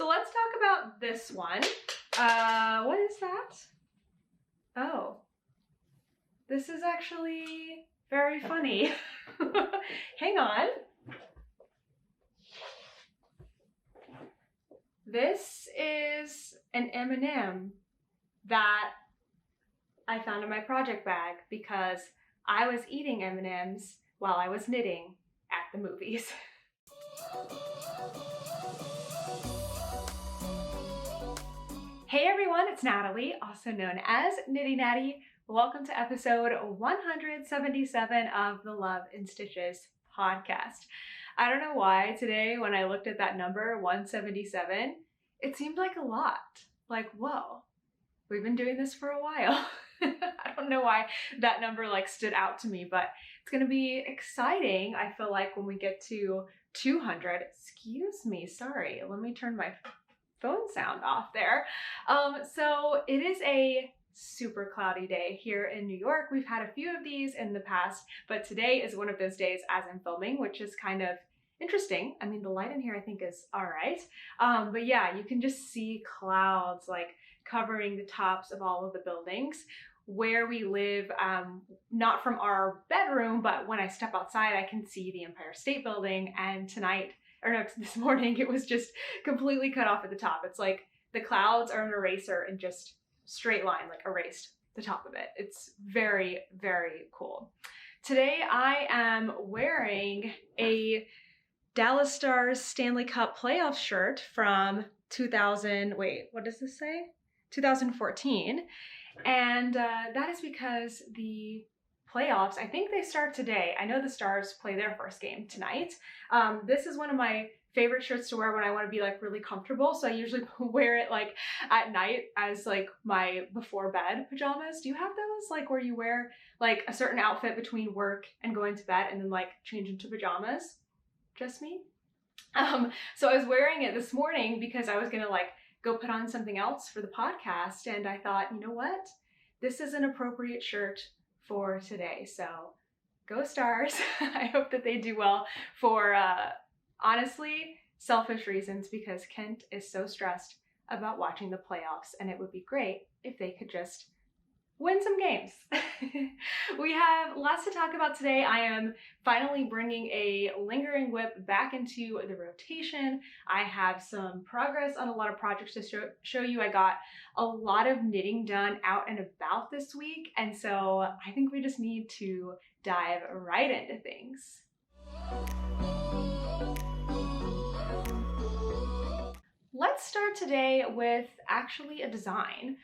So let's talk about this one. What is that? Oh, this is actually very funny. Hang on. This is an M&M that I found in my project bag because I was eating M&Ms while I was knitting at the movies. Hey everyone, it's Natalie, also known as Knitty Natty. Welcome to episode 177 of the Love in Stitches podcast. I don't know why today when I looked at that number, 177, it seemed like a lot. Like, whoa, we've been doing this for a while. I don't know why that number stood out to me, but it's gonna be exciting. I feel like when we get to 200, excuse me, sorry, let me turn my phone sound off there. So it is a super cloudy day here in New York. We've had a few of these in the past, but today is one of those days as I'm filming, which is kind of interesting. I mean, the light in here I think is all right. But yeah, you can just see clouds covering the tops of all of the buildings. Where we live, not from our bedroom, but when I step outside, I can see the Empire State Building. And this morning, it was just completely cut off at the top. It's like the clouds are an eraser and just straight line, erased the top of it. It's very, very cool. Today, I am wearing a Dallas Stars Stanley Cup playoff shirt from 2014. And that is because the playoffs, I think they start today. I know the Stars play their first game tonight. This is one of my favorite shirts to wear when I want to be really comfortable. So I usually wear it at night as my before bed pajamas. Do you have those where you wear a certain outfit between work and going to bed and then change into pajamas? Just me? So I was wearing it this morning because I was gonna go put on something else for the podcast, and I thought, you know what? This is an appropriate shirt for today. So go Stars. I hope that they do well for honestly selfish reasons, because Kent is so stressed about watching the playoffs, and it would be great if they could just win some games. We have lots to talk about today. I am finally bringing a lingering whip back into the rotation. I have some progress on a lot of projects to show you. I got a lot of knitting done out and about this week, and so I think we just need to dive right into things. Let's start today with actually a design.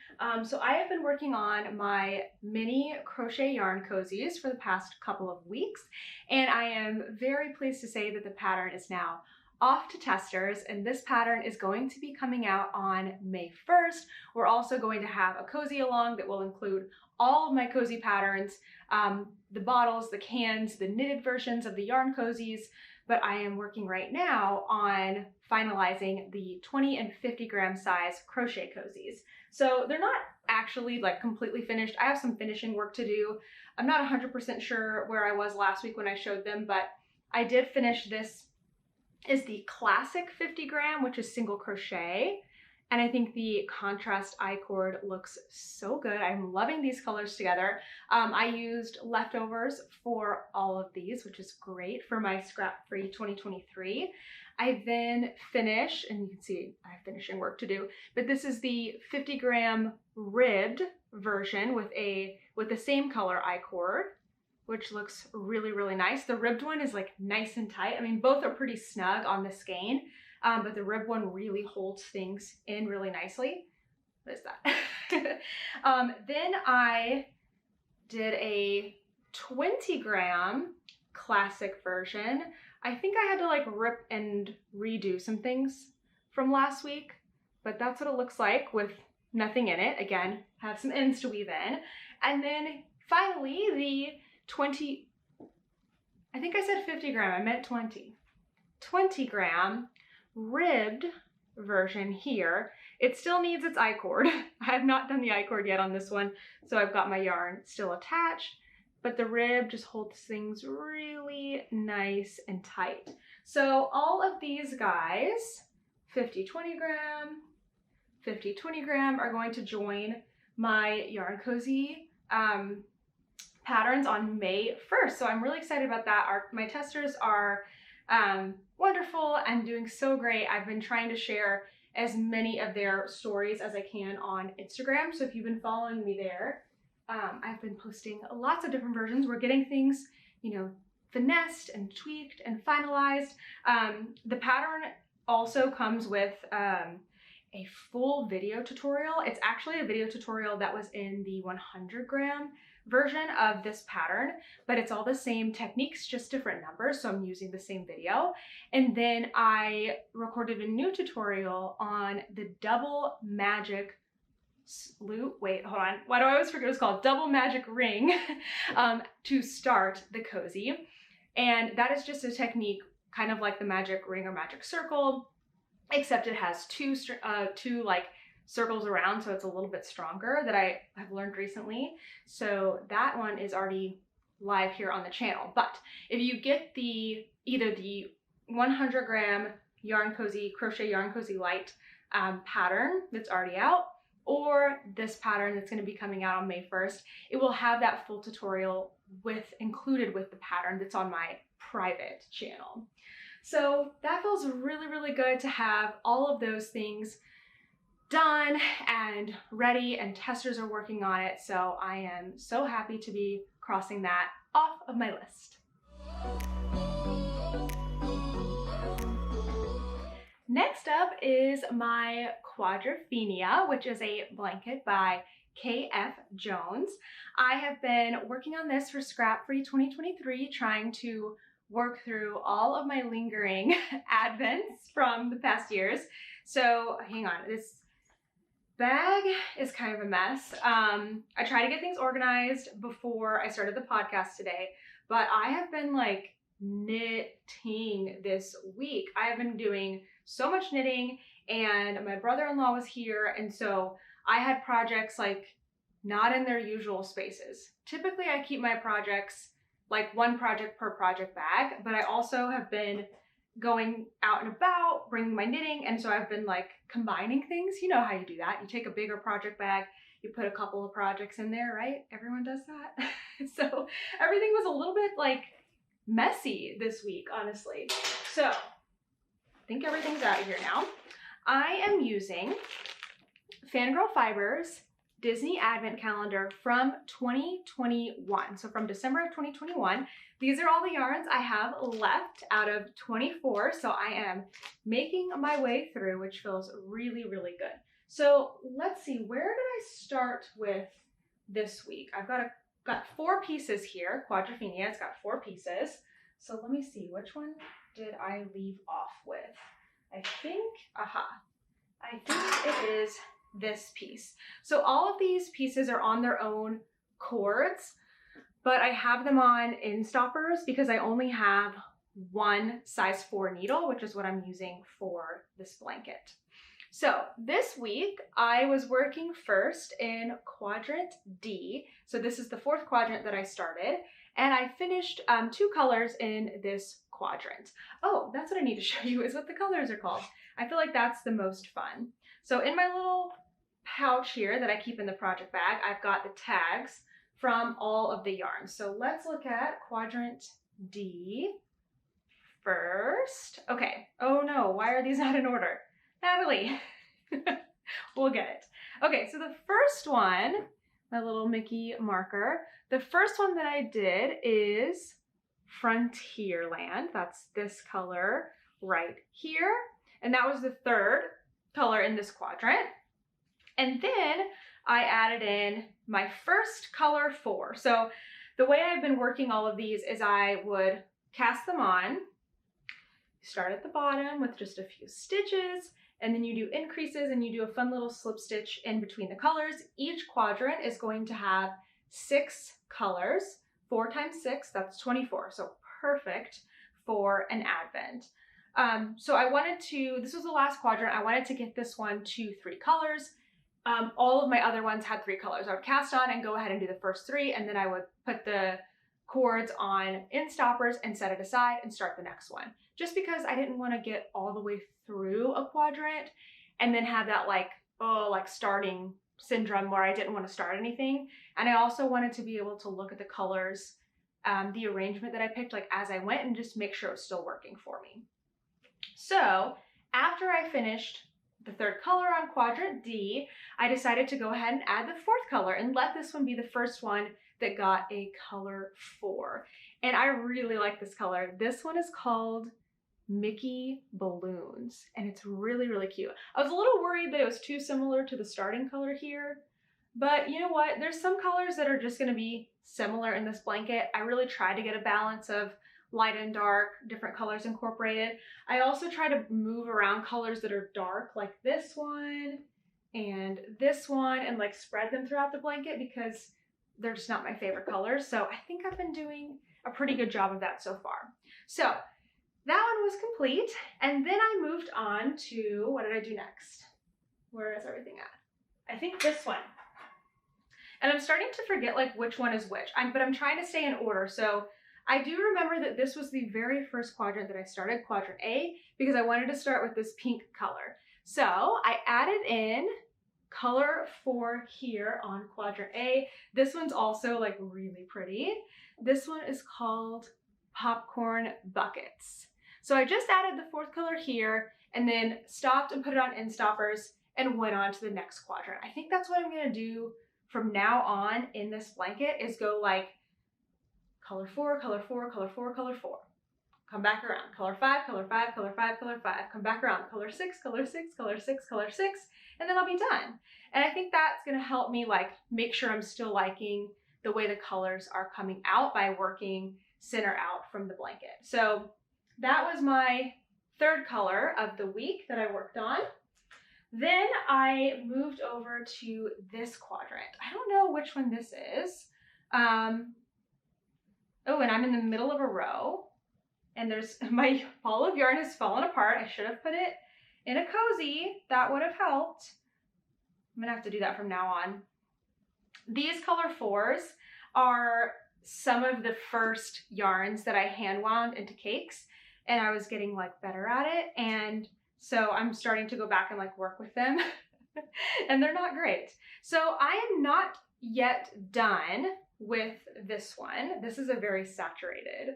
So I have been working on my mini crochet yarn cozies for the past couple of weeks, and I am very pleased to say that the pattern is now off to testers, and this pattern is going to be coming out on May 1st. We're also going to have a cozy along that will include all of my cozy patterns, the bottles, the cans, the knitted versions of the yarn cozies, but I am working right now on finalizing the 20 and 50 gram size crochet cozies. So they're not actually completely finished. I have some finishing work to do. I'm not 100% sure where I was last week when I showed them, but I did finish this. Is the classic 50 gram, which is single crochet. And I think the contrast I-cord looks so good. I'm loving these colors together. I used leftovers for all of these, which is great for my scrap-free 2023. I then finish, and you can see I have finishing work to do, but this is the 50 gram ribbed version with the same color I-cord, which looks really, really nice. The ribbed one is nice and tight. I mean, both are pretty snug on the skein, but the ribbed one really holds things in really nicely. What is that? Then I did a 20 gram classic version. I think I had to rip and redo some things from last week, but that's what it looks like with nothing in it. Again, have some ends to weave in. And then finally the 20, I think I said 50 gram, I meant 20 gram ribbed version here. It still needs its I-cord. I have not done the I-cord yet on this one, so I've got my yarn still attached, but the rib just holds things really nice and tight. So all of these guys 50, 20 gram, 50, 20 gram are going to join my Yarn Cozy patterns on May 1st. So I'm really excited about that. My testers are wonderful and doing so great. I've been trying to share as many of their stories as I can on Instagram. So if you've been following me there, I've been posting lots of different versions. We're getting things, you know, finessed and tweaked and finalized. The pattern also comes with a full video tutorial. It's actually a video tutorial that was in the 100 gram version of this pattern, but it's all the same techniques, just different numbers. So I'm using the same video. And then I recorded a new tutorial on the double magic loop. Wait, hold on. Why do I always forget what it's called? Double magic ring to start the cozy. And that is just a technique kind of like the magic ring or magic circle, except it has two like circles around, so it's a little bit stronger, that I have learned recently. So that one is already live here on the channel. But if you get either the 100 gram Yarn Cozy, Crochet Yarn Cozy Lite pattern that's already out, or this pattern that's going to be coming out on May 1st, it will have that full tutorial included with the pattern that's on my private channel. So that feels really, really good to have all of those things done and ready, and testers are working on it. So I am so happy to be crossing that off of my list. Next up is my Quadrophenia, which is a blanket by KF Jones. I have been working on this for Scrap Free 2023, trying to work through all of my lingering advents from the past years. So hang on, this bag is kind of a mess. I try to get things organized before I started the podcast today, but I have been like knitting this week. I have been doing so much knitting, and my brother-in-law was here, and so I had projects like not in their usual spaces. Typically I keep my projects like one project per project bag, but I also have been going out and about, bringing my knitting, and so I've been like combining things. You know how you do that. You take a bigger project bag, you put a couple of projects in there, right? Everyone does that. So everything was a little bit like messy this week, honestly. So I think everything's out of here now. I am using Fangirl Fibers Disney Advent Calendar from 2021. So from December of 2021, these are all the yarns I have left out of 24. So I am making my way through, which feels really, really good. So let's see, where did I start with this week? I've got 4 pieces here. Quadrophenia, it's got 4 pieces. So let me see, which one did I leave off with? I think it is this piece. So all of these pieces are on their own cords, but I have them on in stoppers because I only have one size 4 needle, which is what I'm using for this blanket. So this week I was working first in quadrant D. So this is the 4th quadrant that I started, and I finished 2 colors in this quadrant. Oh, that's what I need to show you, is what the colors are called. I feel like that's the most fun. So in my little pouch here that I keep in the project bag, I've got the tags from all of the yarns. So let's look at quadrant D first. Okay. Oh no, why are these not in order? Natalie, we'll get it. Okay, so the first one, my little Mickey marker, the first one that I did is Frontierland. That's this color right here. And that was the 3rd color in this quadrant. And then I added in my first color 4. So the way I've been working all of these is I would cast them on, start at the bottom with just a few stitches, and then you do increases and you do a fun little slip stitch in between the colors. Each quadrant is going to have 6 colors. 4 times 6, that's 24. So perfect for an advent. So I wanted to, this was the last quadrant, I wanted to get this one to 3 colors. All of my other ones had 3 colors. I would cast on and go ahead and do the first 3, and then I would put the cords on in stoppers and set it aside and start the next one. Just because I didn't want to get all the way through a quadrant and then have that like, oh, like starting syndrome where I didn't want to start anything. And I also wanted to be able to look at the colors, the arrangement that I picked like as I went and just make sure it was still working for me. So after I finished the third color on quadrant D, I decided to go ahead and add the fourth color and let this one be the first one that got a color 4. And I really like this color. This one is called Mickey Balloons, and it's really, really cute. I was a little worried that it was too similar to the starting color here, but you know what? There's some colors that are just gonna be similar in this blanket. I really tried to get a balance of light and dark, different colors incorporated. I also try to move around colors that are dark, like this one, and like spread them throughout the blanket because they're just not my favorite colors. So I think I've been doing a pretty good job of that so far. So that one was complete. And then I moved on to, what did I do next? Where is everything at? I think this one. And I'm starting to forget like which one is which, but I'm trying to stay in order. So I do remember that this was the very first quadrant that I started, quadrant A, because I wanted to start with this pink color. So I added in color 4 here on quadrant A. This one's also like really pretty. This one is called Popcorn Buckets. So I just added the fourth color here and then stopped and put it on end stoppers and went on to the next quadrant. I think that's what I'm gonna do from now on in this blanket is go like color 4, color 4, color 4, color 4. Come back around. Color 5, color 5, color 5, color 5. Come back around. Color 6, color 6, color 6, color 6, and then I'll be done. And I think that's gonna help me like make sure I'm still liking the way the colors are coming out by working center out from the blanket. So that was my third color of the week that I worked on. Then I moved over to this quadrant. I don't know which one this is. Oh, and I'm in the middle of a row and there's my ball of yarn has fallen apart. I should have put it in a cozy. That would have helped. I'm gonna have to do that from now on. These color 4s are some of the first yarns that I hand wound into cakes, and I was getting like better at it. And so I'm starting to go back and like work with them and they're not great. So I am not yet done with this one. This is a very saturated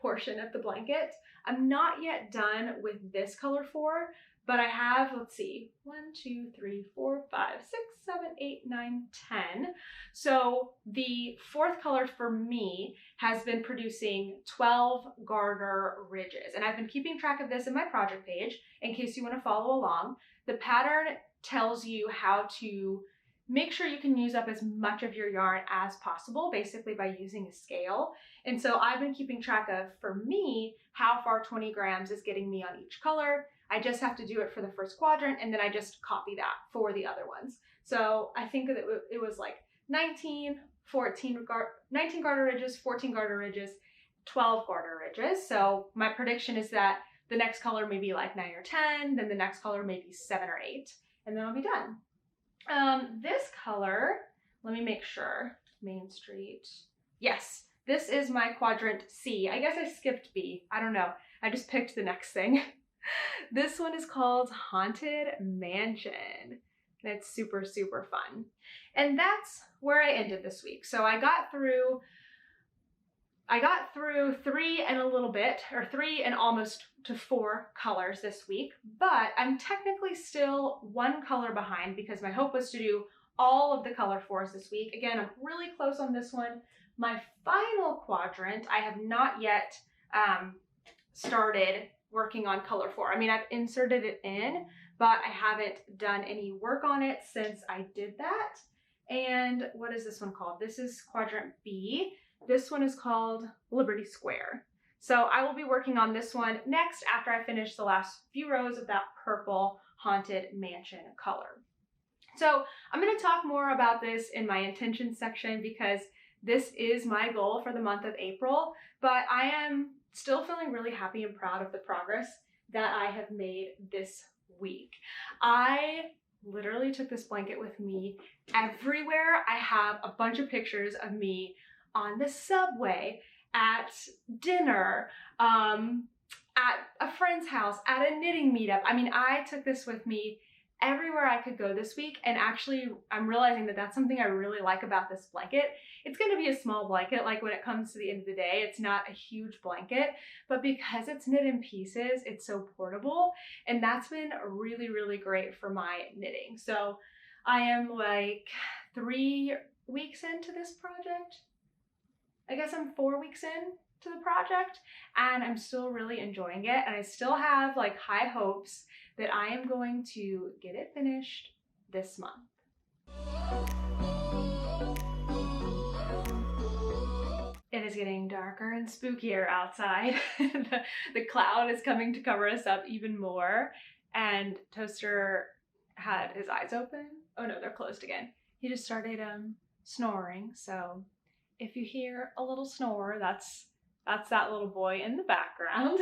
portion of the blanket. I'm not yet done with this color 4, but I have, let's see, 1, 2, 3, 4, 5, 6, 7, 8, 9, 10. So the fourth color for me has been producing 12 garter ridges. And I've been keeping track of this in my project page in case you want to follow along. The pattern tells you how to make sure you can use up as much of your yarn as possible, basically by using a scale. And so I've been keeping track of, for me, how far 20 grams is getting me on each color. I just have to do it for the first quadrant and then I just copy that for the other ones. So I think that it was like 19 garter ridges, 14 garter ridges, 12 garter ridges. So my prediction is that the next color may be like 9 or 10, then the next color may be 7 or 8, and then I'll be done. This color, let me make sure, Main Street. Yes, this is my quadrant C. I guess I skipped B. I don't know. I just picked the next thing. This one is called Haunted Mansion. And it's super, super fun. And that's where I ended this week. So I got through 3 and a little bit, or 3 and almost to 4 colors this week, but I'm technically still 1 color behind because my hope was to do all of the color 4s this week. Again, I'm really close on this one. My final quadrant, I have not yet started working on color 4. I mean, I've inserted it in, but I haven't done any work on it since I did that. And what is this one called? This is quadrant B. This one is called Liberty Square. So I will be working on this one next after I finish the last few rows of that purple Haunted Mansion color. So I'm going to talk more about this in my intentions section because this is my goal for the month of April, but I am still feeling really happy and proud of the progress that I have made this week. I literally took this blanket with me everywhere. I have a bunch of pictures of me on the subway, at dinner, at a friend's house, at a knitting meetup. I mean, I took this with me everywhere I could go this week, and actually I'm realizing that that's something I really like about this blanket. It's going to be a small blanket, like when it comes to the end of the day, it's not a huge blanket, but because it's knit in pieces, it's so portable, and that's been really, really great for my knitting. So I am like 3 weeks into this project. I guess I'm 4 weeks in to the project, and I'm still really enjoying it, and I still have like high hopes that I am going to get it finished this month. It is getting darker and spookier outside. the cloud is coming to cover us up even more, and Toaster had his eyes open. Oh no, they're closed again. He just started snoring, so if you hear a little snore, that's that little boy in the background.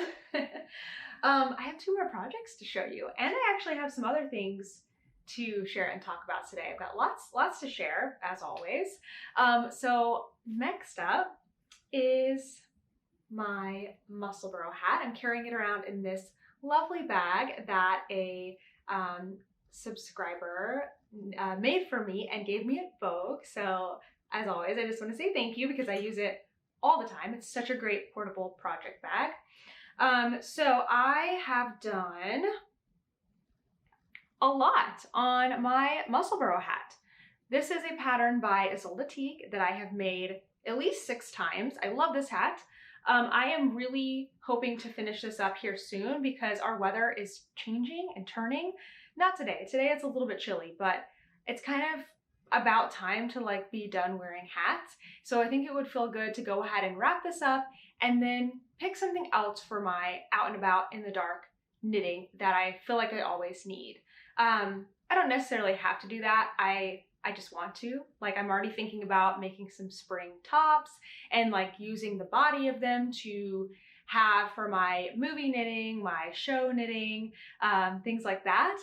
I have 2 more projects to show you, and I actually have some other things to share and talk about today. I've got lots to share, as always. So next up is my Musselburgh hat. I'm carrying it around in this lovely bag that a subscriber made for me and gave me at Vogue. So as always, I just want to say thank you because I use it all the time. It's such a great portable project bag. So I have done a lot on my Musselburgh hat. This is a pattern by Isolde Teague that I have made at least 6 times. I love this hat. I am really hoping to finish this up here soon because our weather is changing and turning. Not today. Today it's a little bit chilly, but it's kind of about time to like be done wearing hats. So I think it would feel good to go ahead and wrap this up and then pick something else for my out and about in the dark knitting that I feel like I always need. I don't necessarily have to do that. I just want to. Like, I'm already thinking about making some spring tops and like using the body of them to have for my movie knitting, my show knitting, things like that.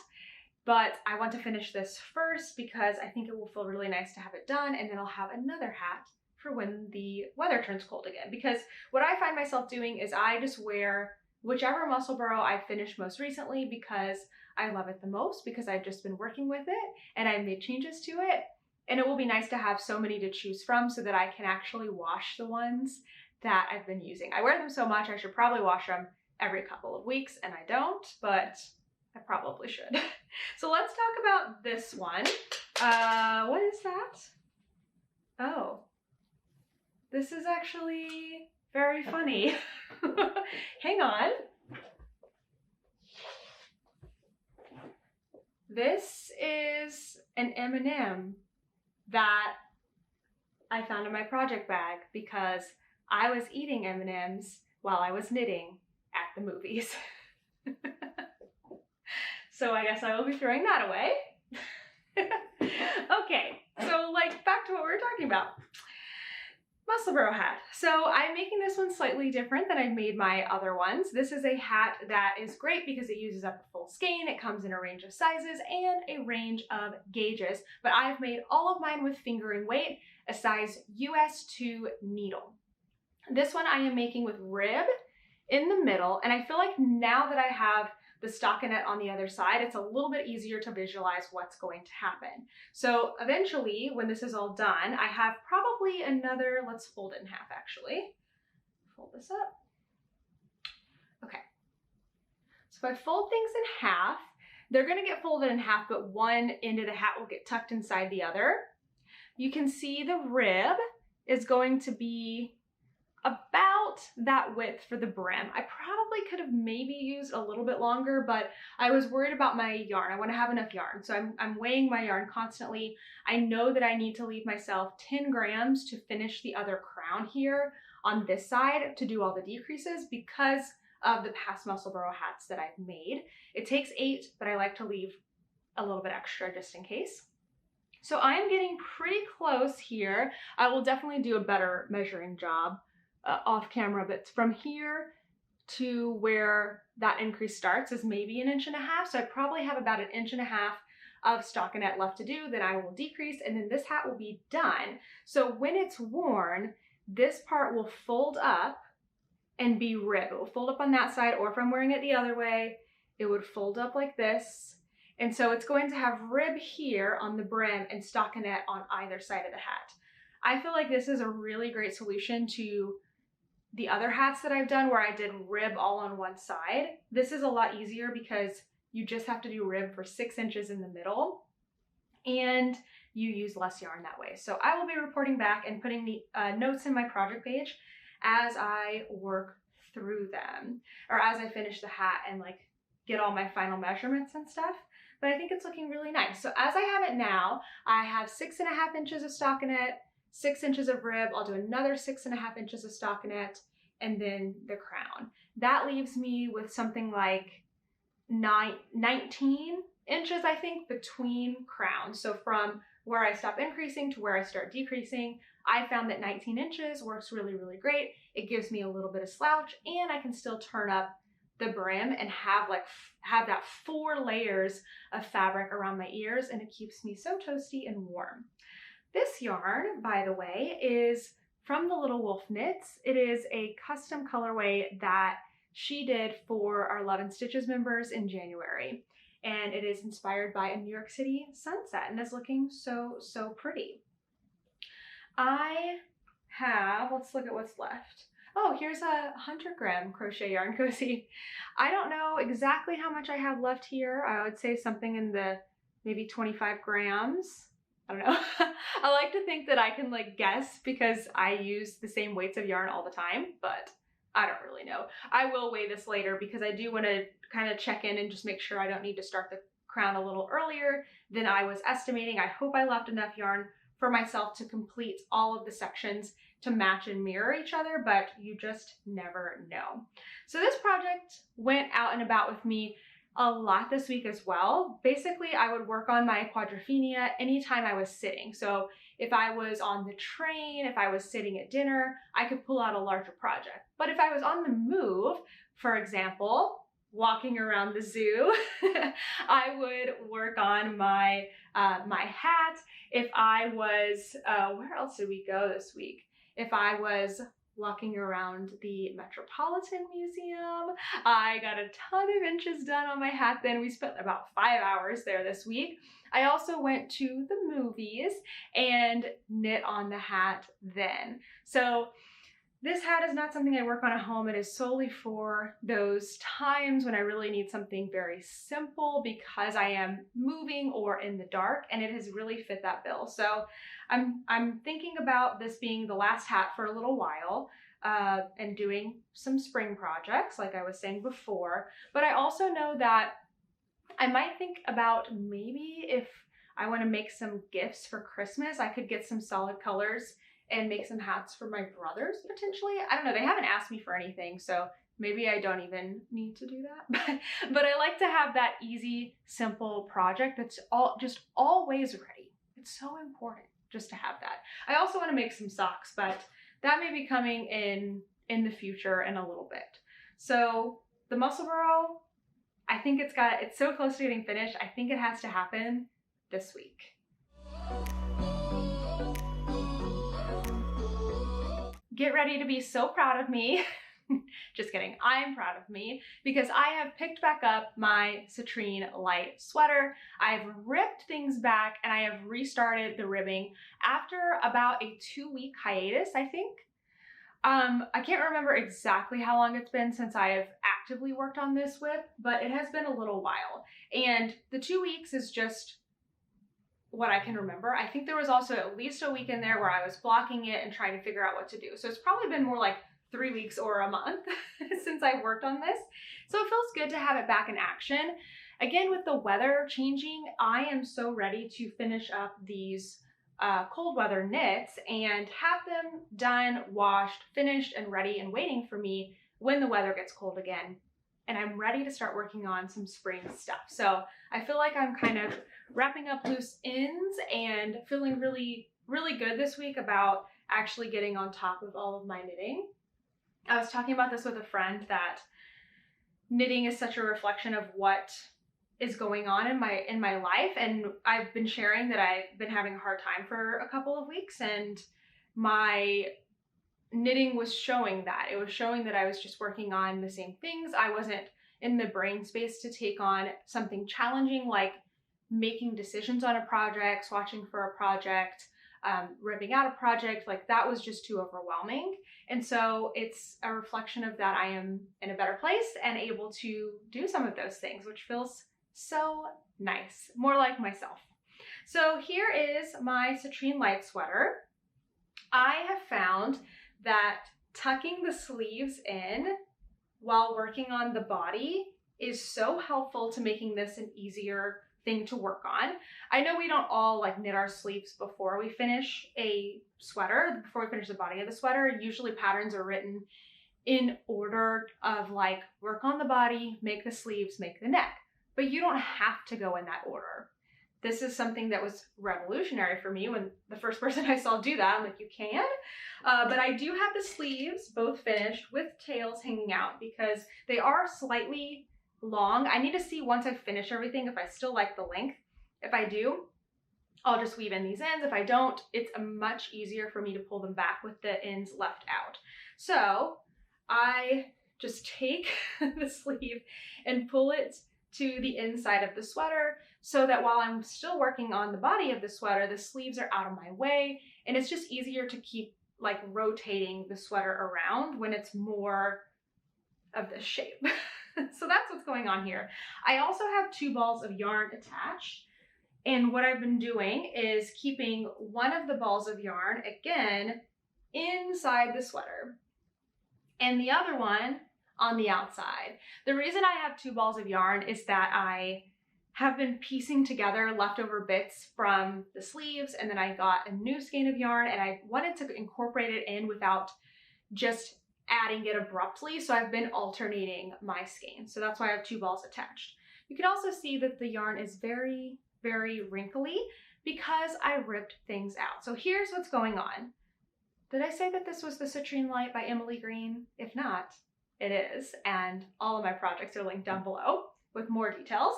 But I want to finish this first because I think it will feel really nice to have it done, and then I'll have another hat for when the weather turns cold again. Because what I find myself doing is I just wear whichever Musselburgh I finished most recently because I love it the most, because I've just been working with it and I made changes to it. And it will be nice to have so many to choose from so that I can actually wash the ones that I've been using. I wear them so much I should probably wash them every couple of weeks, and I don't, but I probably should. So let's talk about this one. What is that? Oh, this is actually very funny. Hang on. This is an M&M that I found in my project bag because I was eating M&Ms while I was knitting at the movies. So I guess I will be throwing that away. Okay, so like back to what we were talking about. Musselburgh hat. So I'm making this one slightly different than I've made my other ones. This is a hat that is great because it uses up a full skein. It comes in a range of sizes and a range of gauges, but I've made all of mine with fingering weight, a size US 2 needle. This one I am making with rib in the middle, and I feel like now that I have the stockinette on the other side, it's a little bit easier to visualize what's going to happen. So eventually, when this is all done, I have probably another, let's fold it in half actually. Fold this up. Okay. So if I fold things in half, they're gonna get folded in half, but one end of the hat will get tucked inside the other. You can see the rib is going to be about that width for the brim. I probably could have maybe used a little bit longer, but I was worried about my yarn. I want to have enough yarn, so I'm weighing my yarn constantly. I know that I need to leave myself 10 grams to finish the other crown here on this side to do all the decreases because of the past Musselburgh hats that I've made. It takes 8, but I like to leave a little bit extra just in case. So I am getting pretty close here. I will definitely do a better measuring job off camera, but from here to where that increase starts is maybe 1.5 inches. So I probably have about 1.5 inches of stockinette left to do, then I will decrease, and then this hat will be done. So when it's worn, this part will fold up and be rib. It will fold up on that side, or if I'm wearing it the other way, it would fold up like this. And so it's going to have rib here on the brim and stockinette on either side of the hat. I feel like this is a really great solution to the other hats that I've done where I did rib all on one side. This is a lot easier because you just have to do rib for 6 inches in the middle and you use less yarn that way. So I will be reporting back and putting the notes in my project page as I work through them, or as I finish the hat and like get all my final measurements and stuff. But I think it's looking really nice. So as I have it now, I have 6.5 inches of stockinette, 6 inches of rib. I'll do another 6.5 inches of stockinette, and then the crown. That leaves me with something like 19 inches, I think, between crowns. So from where I stop increasing to where I start decreasing, I found that 19 inches works really, really great. It gives me a little bit of slouch, and I can still turn up the brim and have that 4 layers of fabric around my ears, and it keeps me so toasty and warm. This yarn, by the way, is from the Little Wolf Knits. It is a custom colorway that she did for our Love and Stitches members in January. And it is inspired by a New York City sunset and is looking so, so pretty. I have, let's look at what's left. Oh, here's a 100 gram crochet yarn cozy. I don't know exactly how much I have left here. I would say something in the maybe 25 grams. I don't know. I like to think that I can like guess because I use the same weights of yarn all the time, but I don't really know. I will weigh this later because I do want to kind of check in and just make sure I don't need to start the crown a little earlier than I was estimating. I hope I left enough yarn for myself to complete all of the sections to match and mirror each other, but you just never know. So this project went out and about with me a lot this week as well. Basically, I would work on my Quadrophenia anytime I was sitting. So if I was on the train, if I was sitting at dinner, I could pull out a larger project. But if I was on the move, for example, walking around the zoo, I would work on my my hat. If I was, where else did we go this week? If I was walking around the Metropolitan Museum, I got a ton of inches done on my hat then. We spent about 5 hours there this week. I also went to the movies and knit on the hat then. So this hat is not something I work on at home. It is solely for those times when I really need something very simple because I am moving or in the dark, and it has really fit that bill. So I'm thinking about this being the last hat for a little while and doing some spring projects like I was saying before. But I also know that I might think about maybe if I want to make some gifts for Christmas, I could get some solid colors and make some hats for my brothers potentially. I don't know, they haven't asked me for anything, so maybe I don't even need to do that. But I like to have that easy, simple project that's just always ready. It's so important just to have that. I also want to make some socks, but that may be coming in the future in a little bit. So the Musselburgh, I think it's so close to getting finished. I think it has to happen this week. Get ready to be so proud of me. Just kidding, I'm proud of me because I have picked back up my Citrine Light sweater. I've ripped things back and I have restarted the ribbing after about a 2-week hiatus, I think. I can't remember exactly how long it's been since I have actively worked on this whip, but it has been a little while. And the 2 weeks is just what I can remember. I think there was also at least a week in there where I was blocking it and trying to figure out what to do. So it's probably been more like 3 weeks or a month since I've worked on this. So it feels good to have it back in action. Again, with the weather changing, I am so ready to finish up these cold weather knits and have them done, washed, finished, and ready and waiting for me when the weather gets cold again. And I'm ready to start working on some spring stuff. So I feel like I'm kind of wrapping up loose ends and feeling really, really good this week about actually getting on top of all of my knitting. I was talking about this with a friend that knitting is such a reflection of what is going on in my life, and I've been sharing that I've been having a hard time for a couple of weeks, and my knitting was showing that. It was showing that I was just working on the same things. I wasn't in the brain space to take on something challenging like making decisions on a project, swatching for a project, ripping out a project. Like that was just too overwhelming. And so it's a reflection of that I am in a better place and able to do some of those things, which feels so nice, more like myself. So here is my Citrine Light sweater. I have found that tucking the sleeves in while working on the body is so helpful to making this an easier thing to work on. I know we don't all like knit our sleeves before we finish a sweater, before we finish the body of the sweater. Usually patterns are written in order of like work on the body, make the sleeves, make the neck, but you don't have to go in that order. This is something that was revolutionary for me when the first person I saw do that. I'm like, you can? But I do have the sleeves both finished with tails hanging out because they are slightly long. I need to see once I finish everything if I still like the length. If I do, I'll just weave in these ends. If I don't, it's much easier for me to pull them back with the ends left out. So I just take the sleeve and pull it to the inside of the sweater so that while I'm still working on the body of the sweater, the sleeves are out of my way, and it's just easier to keep like rotating the sweater around when it's more of this shape. So that's what's going on here. I also have 2 balls of yarn attached, and what I've been doing is keeping one of the balls of yarn again inside the sweater and the other one on the outside. The reason I have 2 balls of yarn is that I have been piecing together leftover bits from the sleeves, and then I got a new skein of yarn and I wanted to incorporate it in without just adding it abruptly. So I've been alternating my skeins. So that's why I have 2 balls attached. You can also see that the yarn is very, very wrinkly because I ripped things out. So here's what's going on. Did I say that this was the Citrine Light by Emily Green? If not, it is. And all of my projects are linked down below with more details.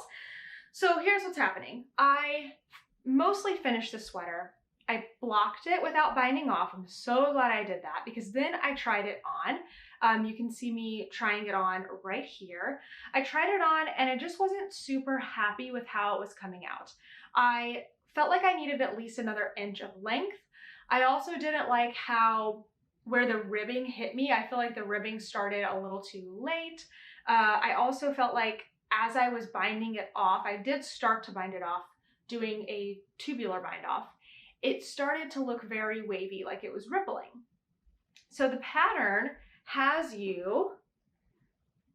So here's what's happening. I mostly finished the sweater. I blocked it without binding off. I'm so glad I did that because then I tried it on. You can see me trying it on right here. I tried it on and I just wasn't super happy with how it was coming out. I felt like I needed at least another inch of length. I also didn't like how where the ribbing hit me. I feel like the ribbing started a little too late. I also felt like as I was binding it off, I did start to bind it off doing a tubular bind off. It started to look very wavy, like it was rippling. So the pattern has you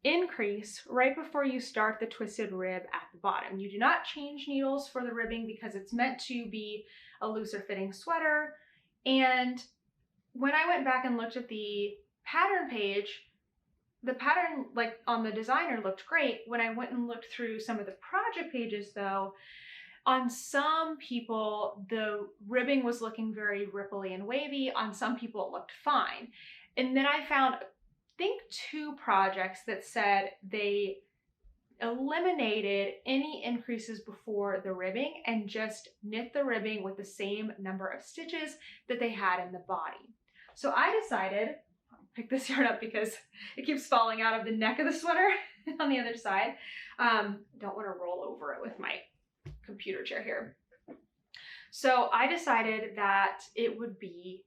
increase right before you start the twisted rib at the bottom. You do not change needles for the ribbing because it's meant to be a looser fitting sweater. And when I went back and looked at the pattern page, the pattern like on the designer looked great. When I went and looked through some of the project pages though, on some people, the ribbing was looking very ripply and wavy. On some people, it looked fine. And then I found, I think, 2 projects that said they eliminated any increases before the ribbing and just knit the ribbing with the same number of stitches that they had in the body. So I decided, I'll pick this yarn up because it keeps falling out of the neck of the sweater on the other side. Don't want to roll over it with my computer chair here. So I decided that it would be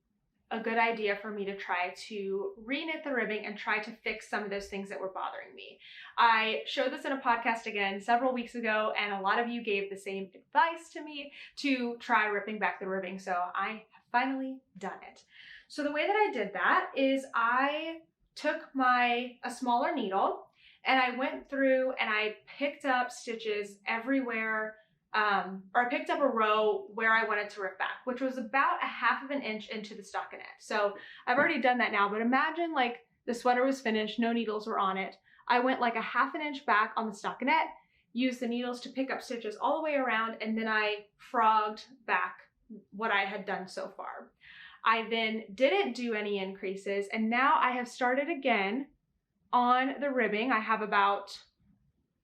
a good idea for me to try to re-knit the ribbing and try to fix some of those things that were bothering me. I showed this in a podcast again several weeks ago, and a lot of you gave the same advice to me to try ripping back the ribbing, so I have finally done it. So the way that I did that is I took a smaller needle and I went through and I picked up stitches everywhere, or I picked up a row where I wanted to rip back, which was about 1/2 inch into the stockinette. So I've already done that now, but imagine like the sweater was finished, no needles were on it. I went like 1/2 inch back on the stockinette, used the needles to pick up stitches all the way around, and then I frogged back what I had done so far. I then didn't do any increases, and now I have started again on the ribbing. I have about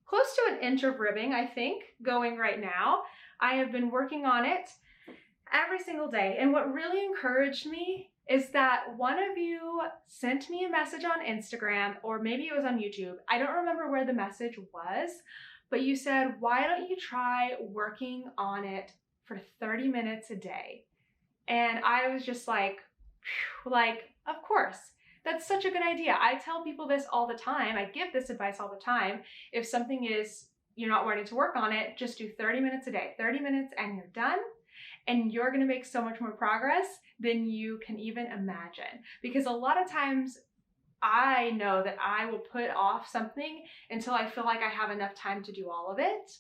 close to 1 inch of ribbing, I think, going right now. I have been working on it every single day. And what really encouraged me is that one of you sent me a message on Instagram, or maybe it was on YouTube. I don't remember where the message was, but you said, why don't you try working on it for 30 minutes a day? And I was just like, of course, that's such a good idea. I tell people this all the time. I give this advice all the time. If something is, you're not wanting to work on it, just do 30 minutes a day, 30 minutes and you're done. And you're gonna make so much more progress than you can even imagine. Because a lot of times I know that I will put off something until I feel like I have enough time to do all of it.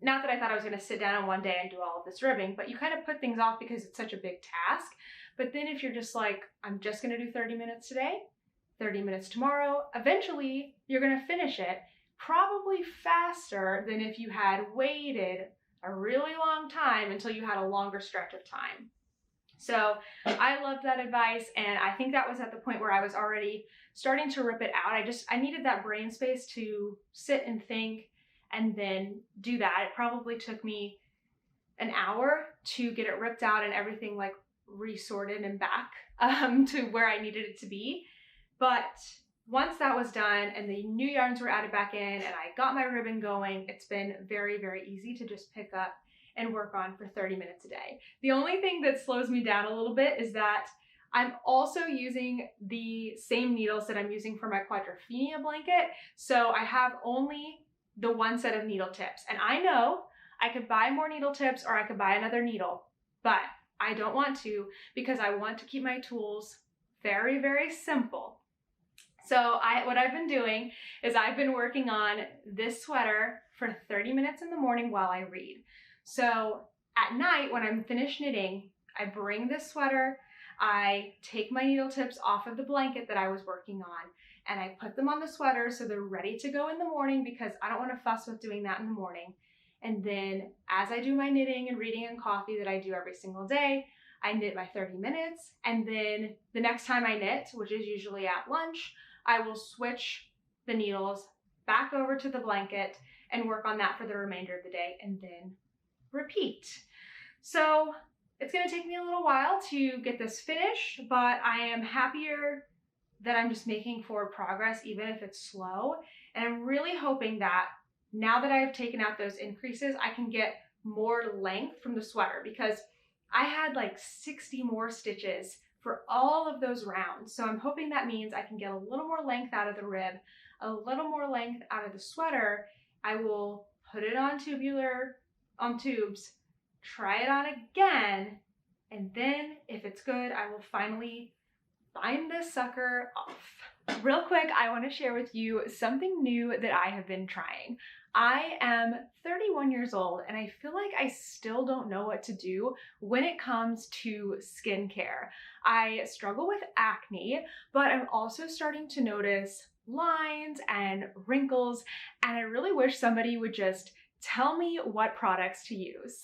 Not that I thought I was gonna sit down in one day and do all of this ribbing, but you kind of put things off because it's such a big task. But then if you're just like, I'm just gonna do 30 minutes today, 30 minutes tomorrow, eventually you're gonna finish it probably faster than if you had waited a really long time until you had a longer stretch of time. So I loved that advice, and I think that was at the point where I was already starting to rip it out. I needed that brain space to sit and think and then do that. It probably took me an hour to get it ripped out and everything like resorted and back to where I needed it to be. But once that was done and the new yarns were added back in and I got my ribbon going, it's been very, very easy to just pick up and work on for 30 minutes a day. The only thing that slows me down a little bit is that I'm also using the same needles that I'm using for my Quadrophenia blanket. So I have only the one set of needle tips. And I know I could buy more needle tips or I could buy another needle, but I don't want to because I want to keep my tools very, very simple. So what I've been doing is I've been working on this sweater for 30 minutes in the morning while I read. So at night when I'm finished knitting, I bring this sweater, I take my needle tips off of the blanket that I was working on, and I put them on the sweater so they're ready to go in the morning because I don't want to fuss with doing that in the morning. And then as I do my knitting and reading and coffee that I do every single day, I knit my 30 minutes. And then the next time I knit, which is usually at lunch, I will switch the needles back over to the blanket and work on that for the remainder of the day and then repeat. So it's gonna take me a little while to get this finished, but I am happier that I'm just making forward progress, even if it's slow. And I'm really hoping that now that I've taken out those increases, I can get more length from the sweater because I had like 60 more stitches for all of those rounds. So I'm hoping that means I can get a little more length out of the rib, a little more length out of the sweater. I will put it on tubes, try it on again, and then if it's good, I will finally bind this sucker off. Real quick, I want to share with you something new that I have been trying. I am 31 years old and I feel like I still don't know what to do when it comes to skincare. I struggle with acne, but I'm also starting to notice lines and wrinkles, and I really wish somebody would just tell me what products to use.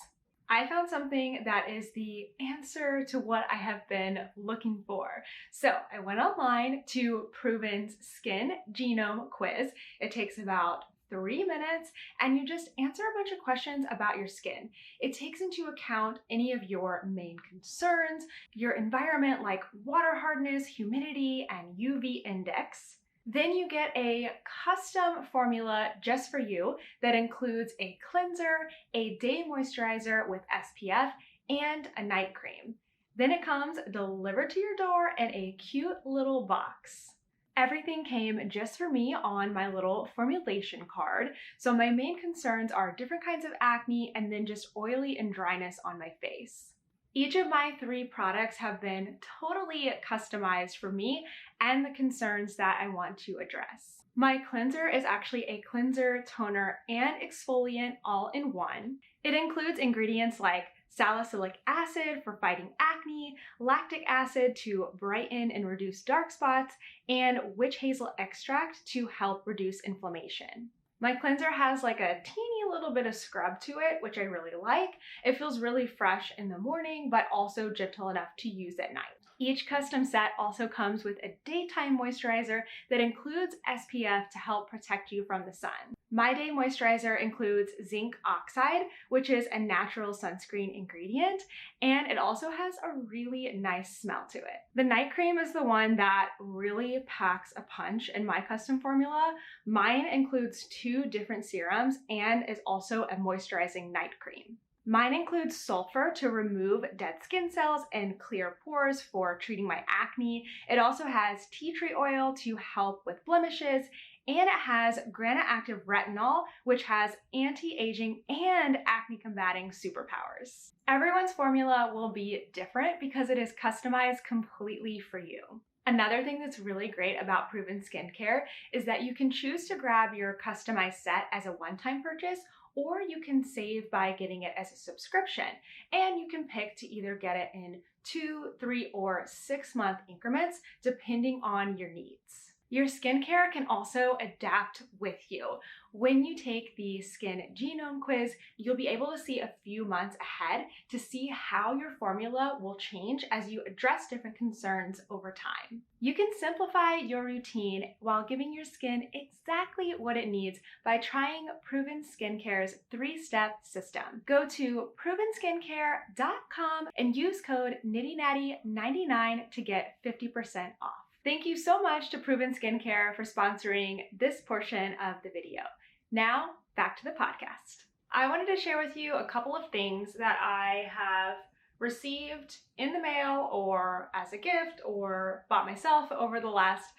I found something that is the answer to what I have been looking for. So I went online to Proven's Skin Genome Quiz. It takes about 3 minutes and you just answer a bunch of questions about your skin. It takes into account any of your main concerns, your environment like water hardness, humidity, and UV index. Then you get a custom formula just for you that includes a cleanser, a day moisturizer with SPF, and a night cream. Then it comes delivered to your door in a cute little box. Everything came just for me on my little formulation card. So my main concerns are different kinds of acne and then just oily and dryness on my face. Each of my 3 products have been totally customized for me and the concerns that I want to address. My cleanser is actually a cleanser, toner, and exfoliant all in one. It includes ingredients like salicylic acid for fighting acne, lactic acid to brighten and reduce dark spots, and witch hazel extract to help reduce inflammation. My cleanser has like a teeny little bit of scrub to it, which I really like. It feels really fresh in the morning, but also gentle enough to use at night. Each custom set also comes with a daytime moisturizer that includes SPF to help protect you from the sun. My day moisturizer includes zinc oxide, which is a natural sunscreen ingredient, and it also has a really nice smell to it. The night cream is the one that really packs a punch in my custom formula. Mine includes 2 different serums and is also a moisturizing night cream. Mine includes sulfur to remove dead skin cells and clear pores for treating my acne. It also has tea tree oil to help with blemishes, and it has granite active retinol, which has anti-aging and acne combating superpowers. Everyone's formula will be different because it is customized completely for you. Another thing that's really great about Proven Skincare is that you can choose to grab your customized set as a one-time purchase, or you can save by getting it as a subscription. And you can pick to either get it in 2, 3, or 6-month increments, depending on your needs. Your skincare can also adapt with you. When you take the Skin Genome Quiz, you'll be able to see a few months ahead to see how your formula will change as you address different concerns over time. You can simplify your routine while giving your skin exactly what it needs by trying Proven Skincare's 3-step system. Go to provenskincare.com and use code KnittyNatty99 to get 50% off. Thank you so much to Proven Skincare for sponsoring this portion of the video. Now, back to the podcast. I wanted to share with you a couple of things that I have received in the mail or as a gift or bought myself over the last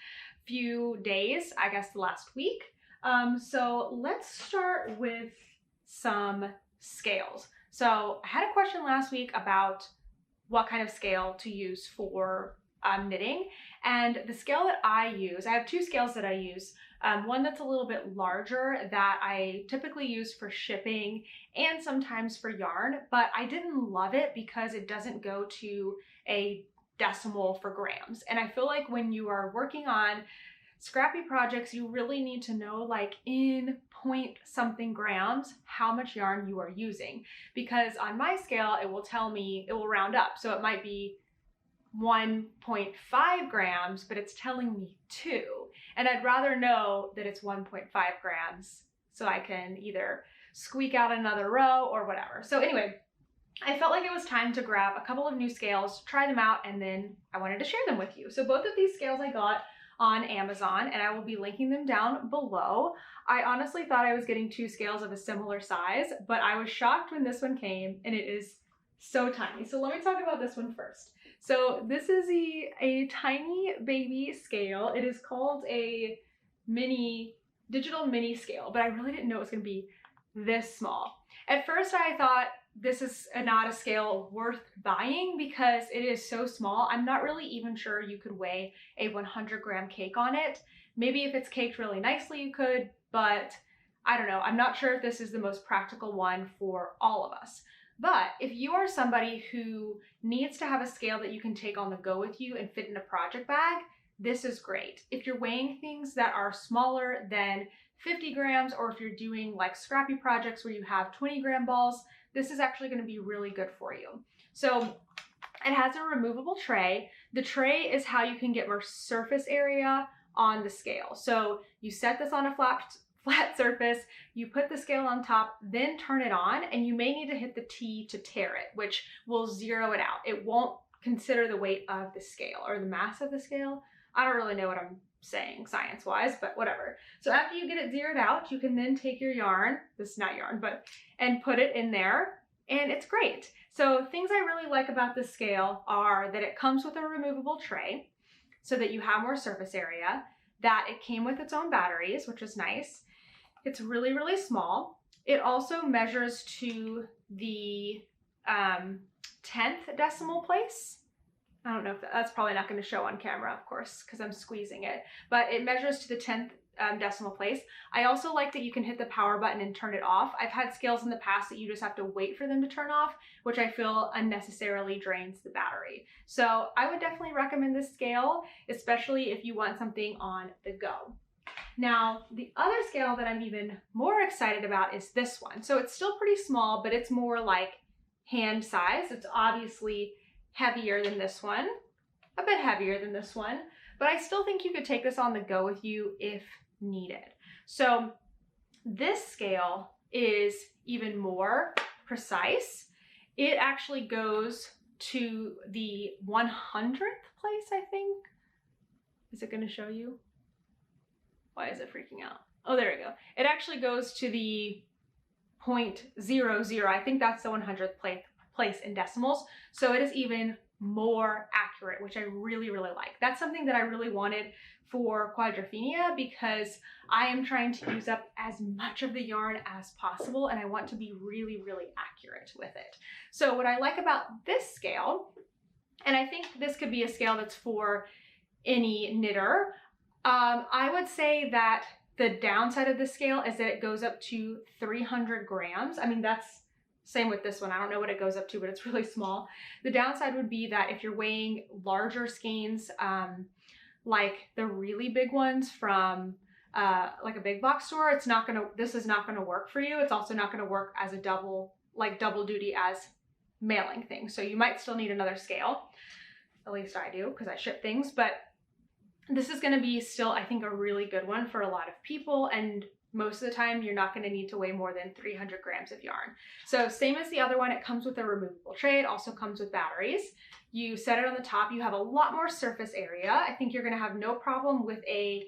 few days, I guess the last week. So let's start with some scales. So I had a question last week about what kind of scale to use for knitting, and the scale that I use, I have 2 scales that I use. One that's a little bit larger that I typically use for shipping and sometimes for yarn, but I didn't love it because it doesn't go to a decimal for grams. And I feel like when you are working on scrappy projects, you really need to know, like, in point something grams how much yarn you are using, because on my scale it will tell me, it will round up, so it might be 1.5 grams, but it's telling me 2. And I'd rather know that it's 1.5 grams so I can either squeak out another row or whatever. So anyway, I felt like it was time to grab a couple of new scales, try them out, and then I wanted to share them with you. So both of these scales I got on Amazon, and I will be linking them down below. I honestly thought I was getting 2 scales of a similar size, but I was shocked when this one came, and it is so tiny. So let me talk about this one first. So this is a tiny baby scale. It is called a digital mini scale, but I really didn't know it was going to be this small. At first I thought this is not a scale worth buying because it is so small. I'm not really even sure you could weigh a 100-gram cake on it. Maybe if it's caked really nicely you could, but I don't know. I'm not sure if this is the most practical one for all of us. But if you are somebody who needs to have a scale that you can take on the go with you and fit in a project bag, this is great. If you're weighing things that are smaller than 50 grams, or if you're doing like scrappy projects where you have 20-gram balls, this is actually going to be really good for you. So it has a removable tray. The tray is how you can get more surface area on the scale. So you set this on a flat surface, you put the scale on top, then turn it on, and you may need to hit the T to tare it, which will zero it out. It won't consider the weight of the scale or the mass of the scale. I don't really know what I'm saying science-wise, but whatever. So after you get it zeroed out, you can then take your yarn, this is not yarn, and put it in there, and it's great. So things I really like about this scale are that it comes with a removable tray so that you have more surface area, that it came with its own batteries, which is nice. It's really, really small. It also measures to the 10th decimal place. I don't know if that's probably not going to show on camera, of course, because I'm squeezing it, but it measures to the 10th decimal place. I also like that you can hit the power button and turn it off. I've had scales in the past that you just have to wait for them to turn off, which I feel unnecessarily drains the battery. So I would definitely recommend this scale, especially if you want something on the go. Now, the other scale that I'm even more excited about is this one. So it's still pretty small, but it's more like hand size. It's obviously heavier than this one, a bit heavier than this one, but I still think you could take this on the go with you if needed. So this scale is even more precise. It actually goes to the 100th place, I think. Is it going to show you? Why is it freaking out? Oh, there we go. It actually goes to the 0.00. I think that's the 100th place in decimals. So it is even more accurate, which I really, really like. That's something that I really wanted for Quadrophenia because I am trying to use up as much of the yarn as possible and I want to be really, really accurate with it. So what I like about this scale, and I think this could be a scale that's for any knitter, I would say that the downside of this scale is that it goes up to 300 grams. I mean, that's same with this one. I don't know what it goes up to, but it's really small. The downside would be that if you're weighing larger skeins, like the really big ones from like a big box store, this is not gonna work for you. It's also not gonna work as a double duty as mailing things. So you might still need another scale. At least I do, because I ship things, but this is gonna be still, I think, a really good one for a lot of people, and most of the time you're not gonna need to weigh more than 300 grams of yarn. So same as the other one, it comes with a removable tray. It also comes with batteries. You set it on the top, you have a lot more surface area. I think you're gonna have no problem with an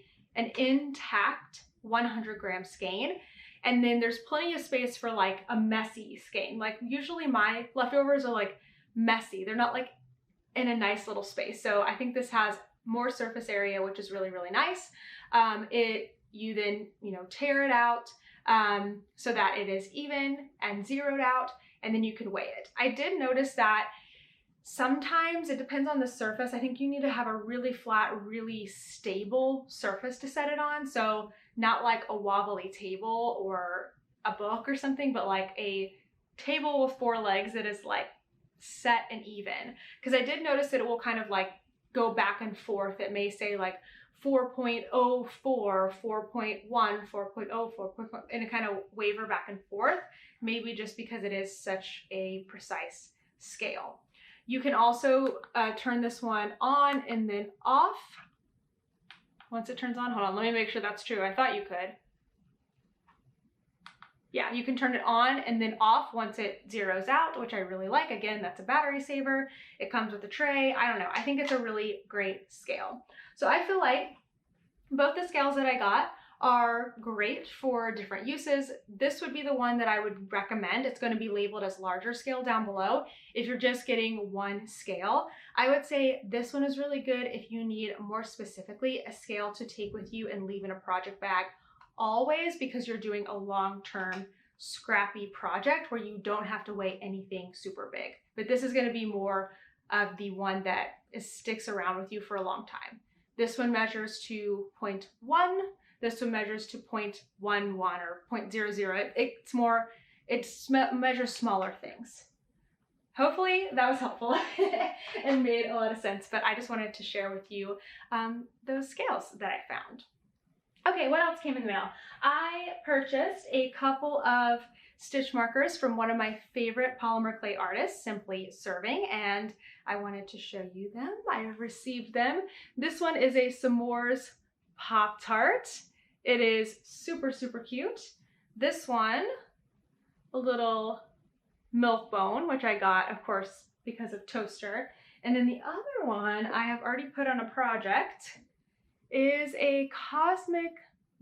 intact 100 gram skein. And then there's plenty of space for like a messy skein. Like usually my leftovers are like messy. They're not like in a nice little space. So I think this has more surface area, which is really, really nice. You then, tear it out so that it is even and zeroed out, and then you can weigh it. I did notice that sometimes it depends on the surface. I think you need to have a really flat, really stable surface to set it on. So not like a wobbly table or a book or something, but like a table with 4 legs that is like set and even. Because I did notice that it will kind of like go back and forth. It may say like 4.04, 4.1, 4.0, 4.1, and it kind of waver back and forth, maybe just because it is such a precise scale. You can also turn this one on and then off. Once it turns on, hold on, let me make sure that's true. I thought you could. Yeah, you can turn it on and then off once it zeroes out, which I really like. Again, that's a battery saver. It comes with a tray. I don't know. I think it's a really great scale. So I feel like both the scales that I got are great for different uses. This would be the one that I would recommend. It's going to be labeled as larger scale down below. If you're just getting one scale, I would say this one is really good if you need more specifically a scale to take with you and leave in a project bag always, because you're doing a long-term scrappy project where you don't have to weigh anything super big. But this is going to be more of the one that sticks around with you for a long time. This one measures to 0.1. This one measures to 0.11 or 0.00. It measures smaller things. Hopefully that was helpful and made a lot of sense, but I just wanted to share with you those scales that I found. Okay, what else came in the mail? I purchased a couple of stitch markers from one of my favorite polymer clay artists, Simply Serving, and I wanted to show you them. I received them. This one is a S'mores Pop-Tart. It is super, super cute. This one, a little milk bone, which I got, of course, because of Toaster. And then the other one I have already put on a project is a cosmic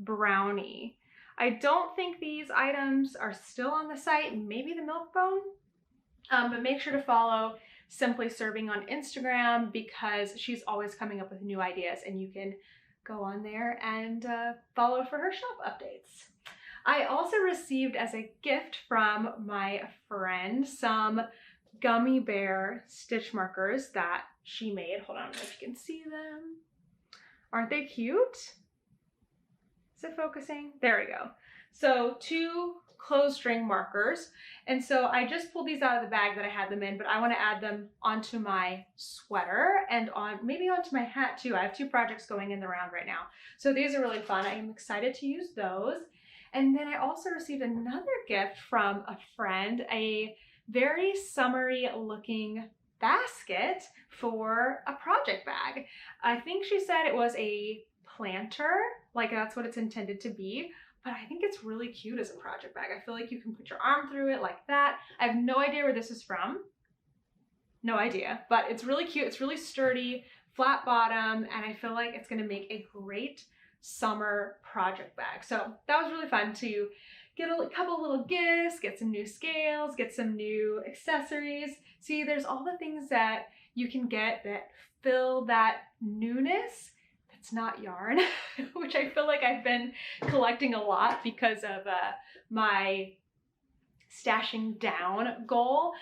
brownie. I don't think these items are still on the site, maybe the milk bone, but make sure to follow Simply Serving on Instagram because she's always coming up with new ideas and you can go on there and follow for her shop updates. I also received as a gift from my friend some gummy bear stitch markers that she made. Hold on, if you can see them. Aren't they cute? Is it focusing? There we go. So 2 closed string markers. And so I just pulled these out of the bag that I had them in, but I want to add them onto my sweater and maybe onto my hat too. I have 2 projects going in the round right now. So these are really fun. I am excited to use those. And then I also received another gift from a friend, a very summery looking basket for a project bag. I think she said it was a planter, like that's what it's intended to be, but I think it's really cute as a project bag. I feel like you can put your arm through it like that. I have no idea where this is from. No idea, but it's really cute. It's really sturdy, flat bottom, and I feel like it's gonna make a great summer project bag. So that was really fun to get a couple little gifts, get some new scales, get some new accessories. See, there's all the things that you can get that fill that newness that's not yarn, which I feel like I've been collecting a lot because of my stashing down goal.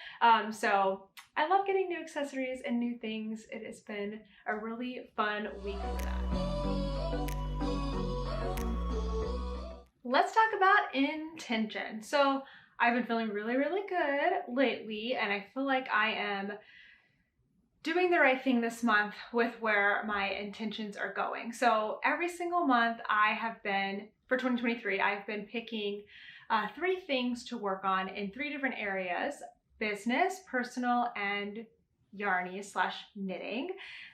So I love getting new accessories and new things. It has been a really fun week for that. Let's talk about intention. So I've been feeling really, really good lately, and I feel like I am doing the right thing this month with where my intentions are going. So every single month I have been, for 2023, I've been picking 3 things to work on in 3 different areas: business, personal, and yarny/knitting.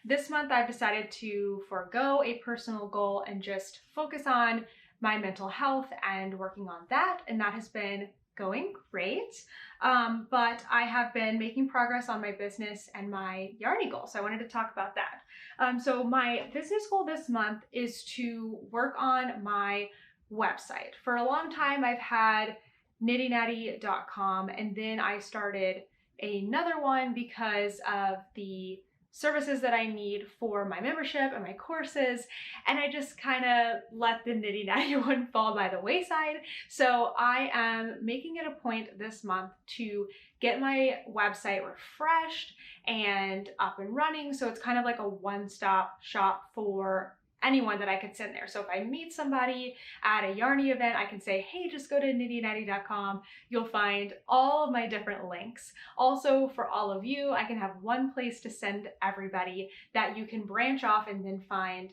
This month I've decided to forego a personal goal and just focus on my mental health and working on that, and that has been going great. But I have been making progress on my business and my yarny goal, so I wanted to talk about that. So my business goal this month is to work on my website. For a long time I've had knittynatty.com, and then I started another one because of the services that I need for my membership and my courses, and I just kind of let the Knitty Natty one fall by the wayside. So I am making it a point this month to get my website refreshed and up and running, so it's kind of like a one-stop shop for anyone that I could send there. So if I meet somebody at a yarny event, I can say, hey, just go to knittynatty.com. You'll find all of my different links. Also, for all of you, I can have one place to send everybody that you can branch off and then find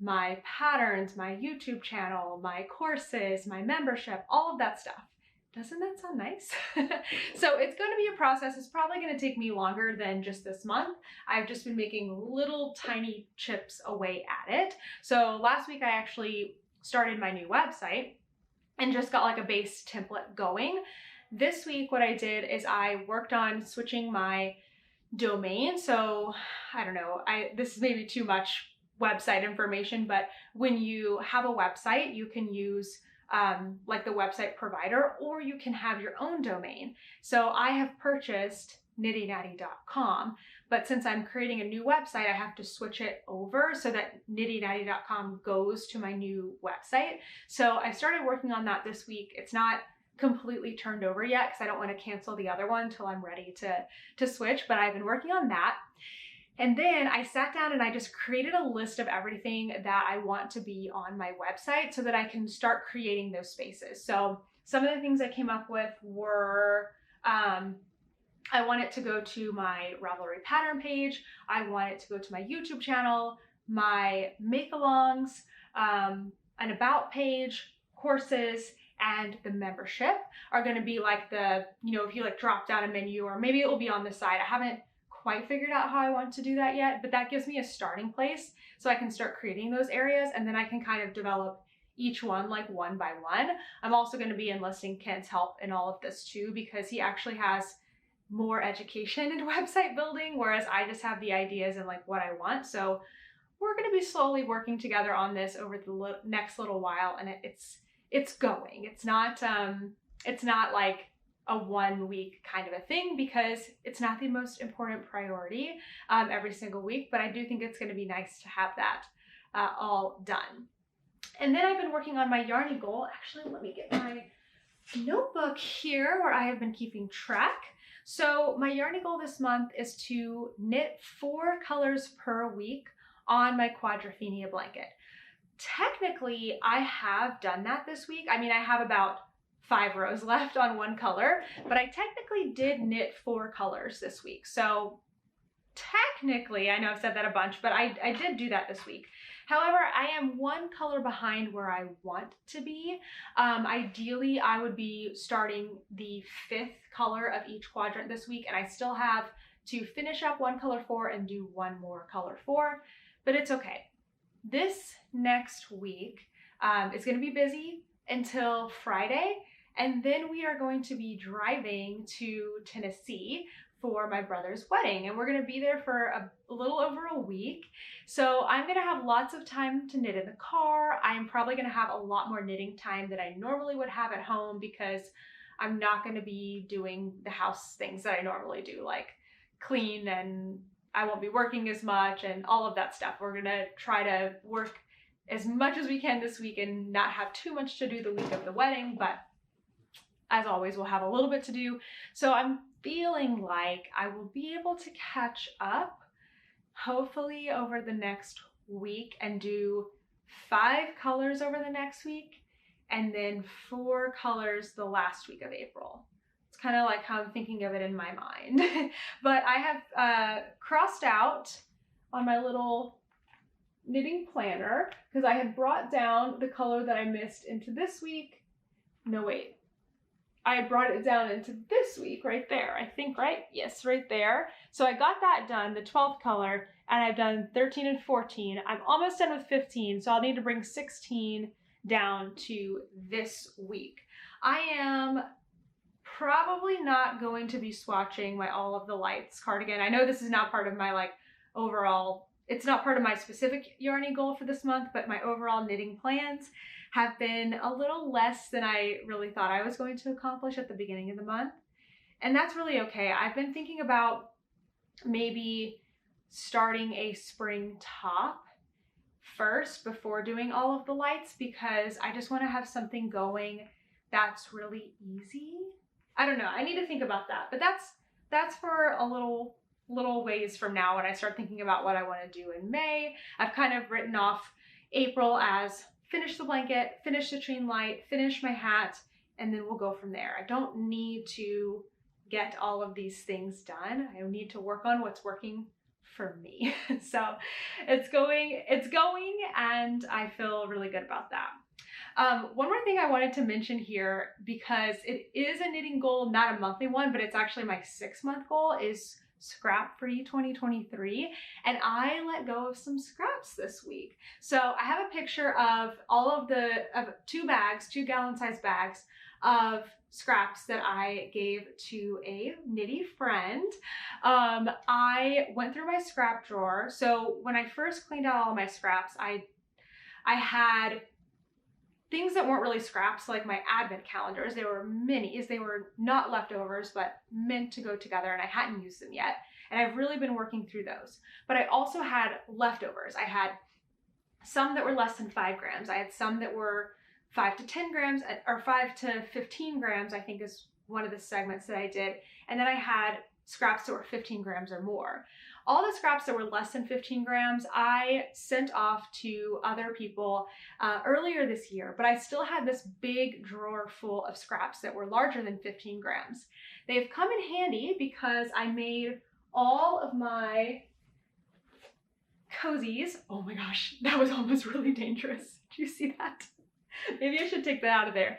my patterns, my YouTube channel, my courses, my membership, all of that stuff. Doesn't that sound nice? So it's going to be a process. It's probably going to take me longer than just this month. I've just been making little tiny chips away at it. So last week I actually started my new website and just got like a base template going. This week what I did is I worked on switching my domain. So I don't know, this is maybe too much website information, but when you have a website, you can use like the website provider, or you can have your own domain. So I have purchased knittynatty.com, but since I'm creating a new website, I have to switch it over so that knittynatty.com goes to my new website. So I started working on that this week. It's not completely turned over yet because I don't want to cancel the other one until I'm ready to switch, but I've been working on that. And then I sat down and I just created a list of everything that I want to be on my website so that I can start creating those spaces. So some of the things I came up with were, I want it to go to my Ravelry pattern page. I want it to go to my YouTube channel, my make-alongs, an about page, courses, and the membership are going to be like the, if you like drop down a menu, or maybe it will be on the side. I haven't quite figured out how I want to do that yet, but that gives me a starting place so I can start creating those areas, and then I can kind of develop each one like one by one. I'm also going to be enlisting Kent's help in all of this too, because he actually has more education in website building, whereas I just have the ideas and like what I want. So we're going to be slowly working together on this over the next little while, and it's going. It's not like a 1 week kind of a thing, because it's not the most important priority every single week, but I do think it's going to be nice to have that all done. And then I've been working on my yarny goal. Actually, let me get my notebook here where I have been keeping track. So my yarny goal this month is to knit 4 colors per week on my Quadrophenia blanket. Technically, I have done that this week. I mean, I have about 5 rows left on one color, but I technically did knit 4 colors this week. So technically, I know I've said that a bunch, but I did do that this week. However, I am one color behind where I want to be. Ideally, I would be starting the 5th color of each quadrant this week, and I still have to finish up one color 4 and do one more color 4, but it's okay. This next week is going to be busy until Friday, and then we are going to be driving to Tennessee for my brother's wedding, and we're going to be there for a little over a week. So I'm going to have lots of time to knit in the car. I'm probably going to have a lot more knitting time than I normally would have at home because I'm not going to be doing the house things that I normally do, like clean, and I won't be working as much and all of that stuff. We're going to try to work as much as we can this week and not have too much to do the week of the wedding, but as always, we'll have a little bit to do. So I'm feeling like I will be able to catch up, hopefully over the next week, and do 5 colors over the next week, and then 4 colors the last week of April. It's kind of like how I'm thinking of it in my mind. But I have crossed out on my little knitting planner because I had brought down the color that I missed into this week. No, wait. I had brought it down into this week right there, I think, right? Yes, right there. So I got that done, the 12th color, and I've done 13 and 14. I'm almost done with 15, so I'll need to bring 16 down to this week. I am probably not going to be swatching my All of the Lights cardigan. I know this is not part of my like overall, it's not part of my specific yarny goal for this month, but my overall knitting plans have been a little less than I really thought I was going to accomplish at the beginning of the month. And that's really okay. I've been thinking about maybe starting a spring top first before doing All of the Lights because I just want to have something going that's really easy. I don't know. I need to think about that. But that's for a little ways from now when I start thinking about what I want to do in May. I've kind of written off April as finish the blanket, finish Citrine Light, finish my hat, and then we'll go from there. I don't need to get all of these things done. I need to work on what's working for me. So it's going, and I feel really good about that. One more thing I wanted to mention here, because it is a knitting goal, not a monthly one, but it's actually my 6-month goal, is Scrap Free 2023, and I let go of some scraps this week. So I have a picture of all of 2 gallon size bags of scraps that I gave to a knitty friend. I went through my scrap drawer. So when I first cleaned out all my scraps, I had things that weren't really scraps, like my advent calendars. They were minis. They were not leftovers, but meant to go together, and I hadn't used them yet. And I've really been working through those. But I also had leftovers. I had some that were less than 5 grams. I had some that were 5 to 10 grams, or 5 to 15 grams, I think is one of the segments that I did. And then I had scraps that were 15 grams or more. All the scraps that were less than 15 grams, I sent off to other people earlier this year, but I still had this big drawer full of scraps that were larger than 15 grams. They've come in handy because I made all of my cozies. Oh my gosh, that was almost really dangerous. Did you see that? Maybe I should take that out of there.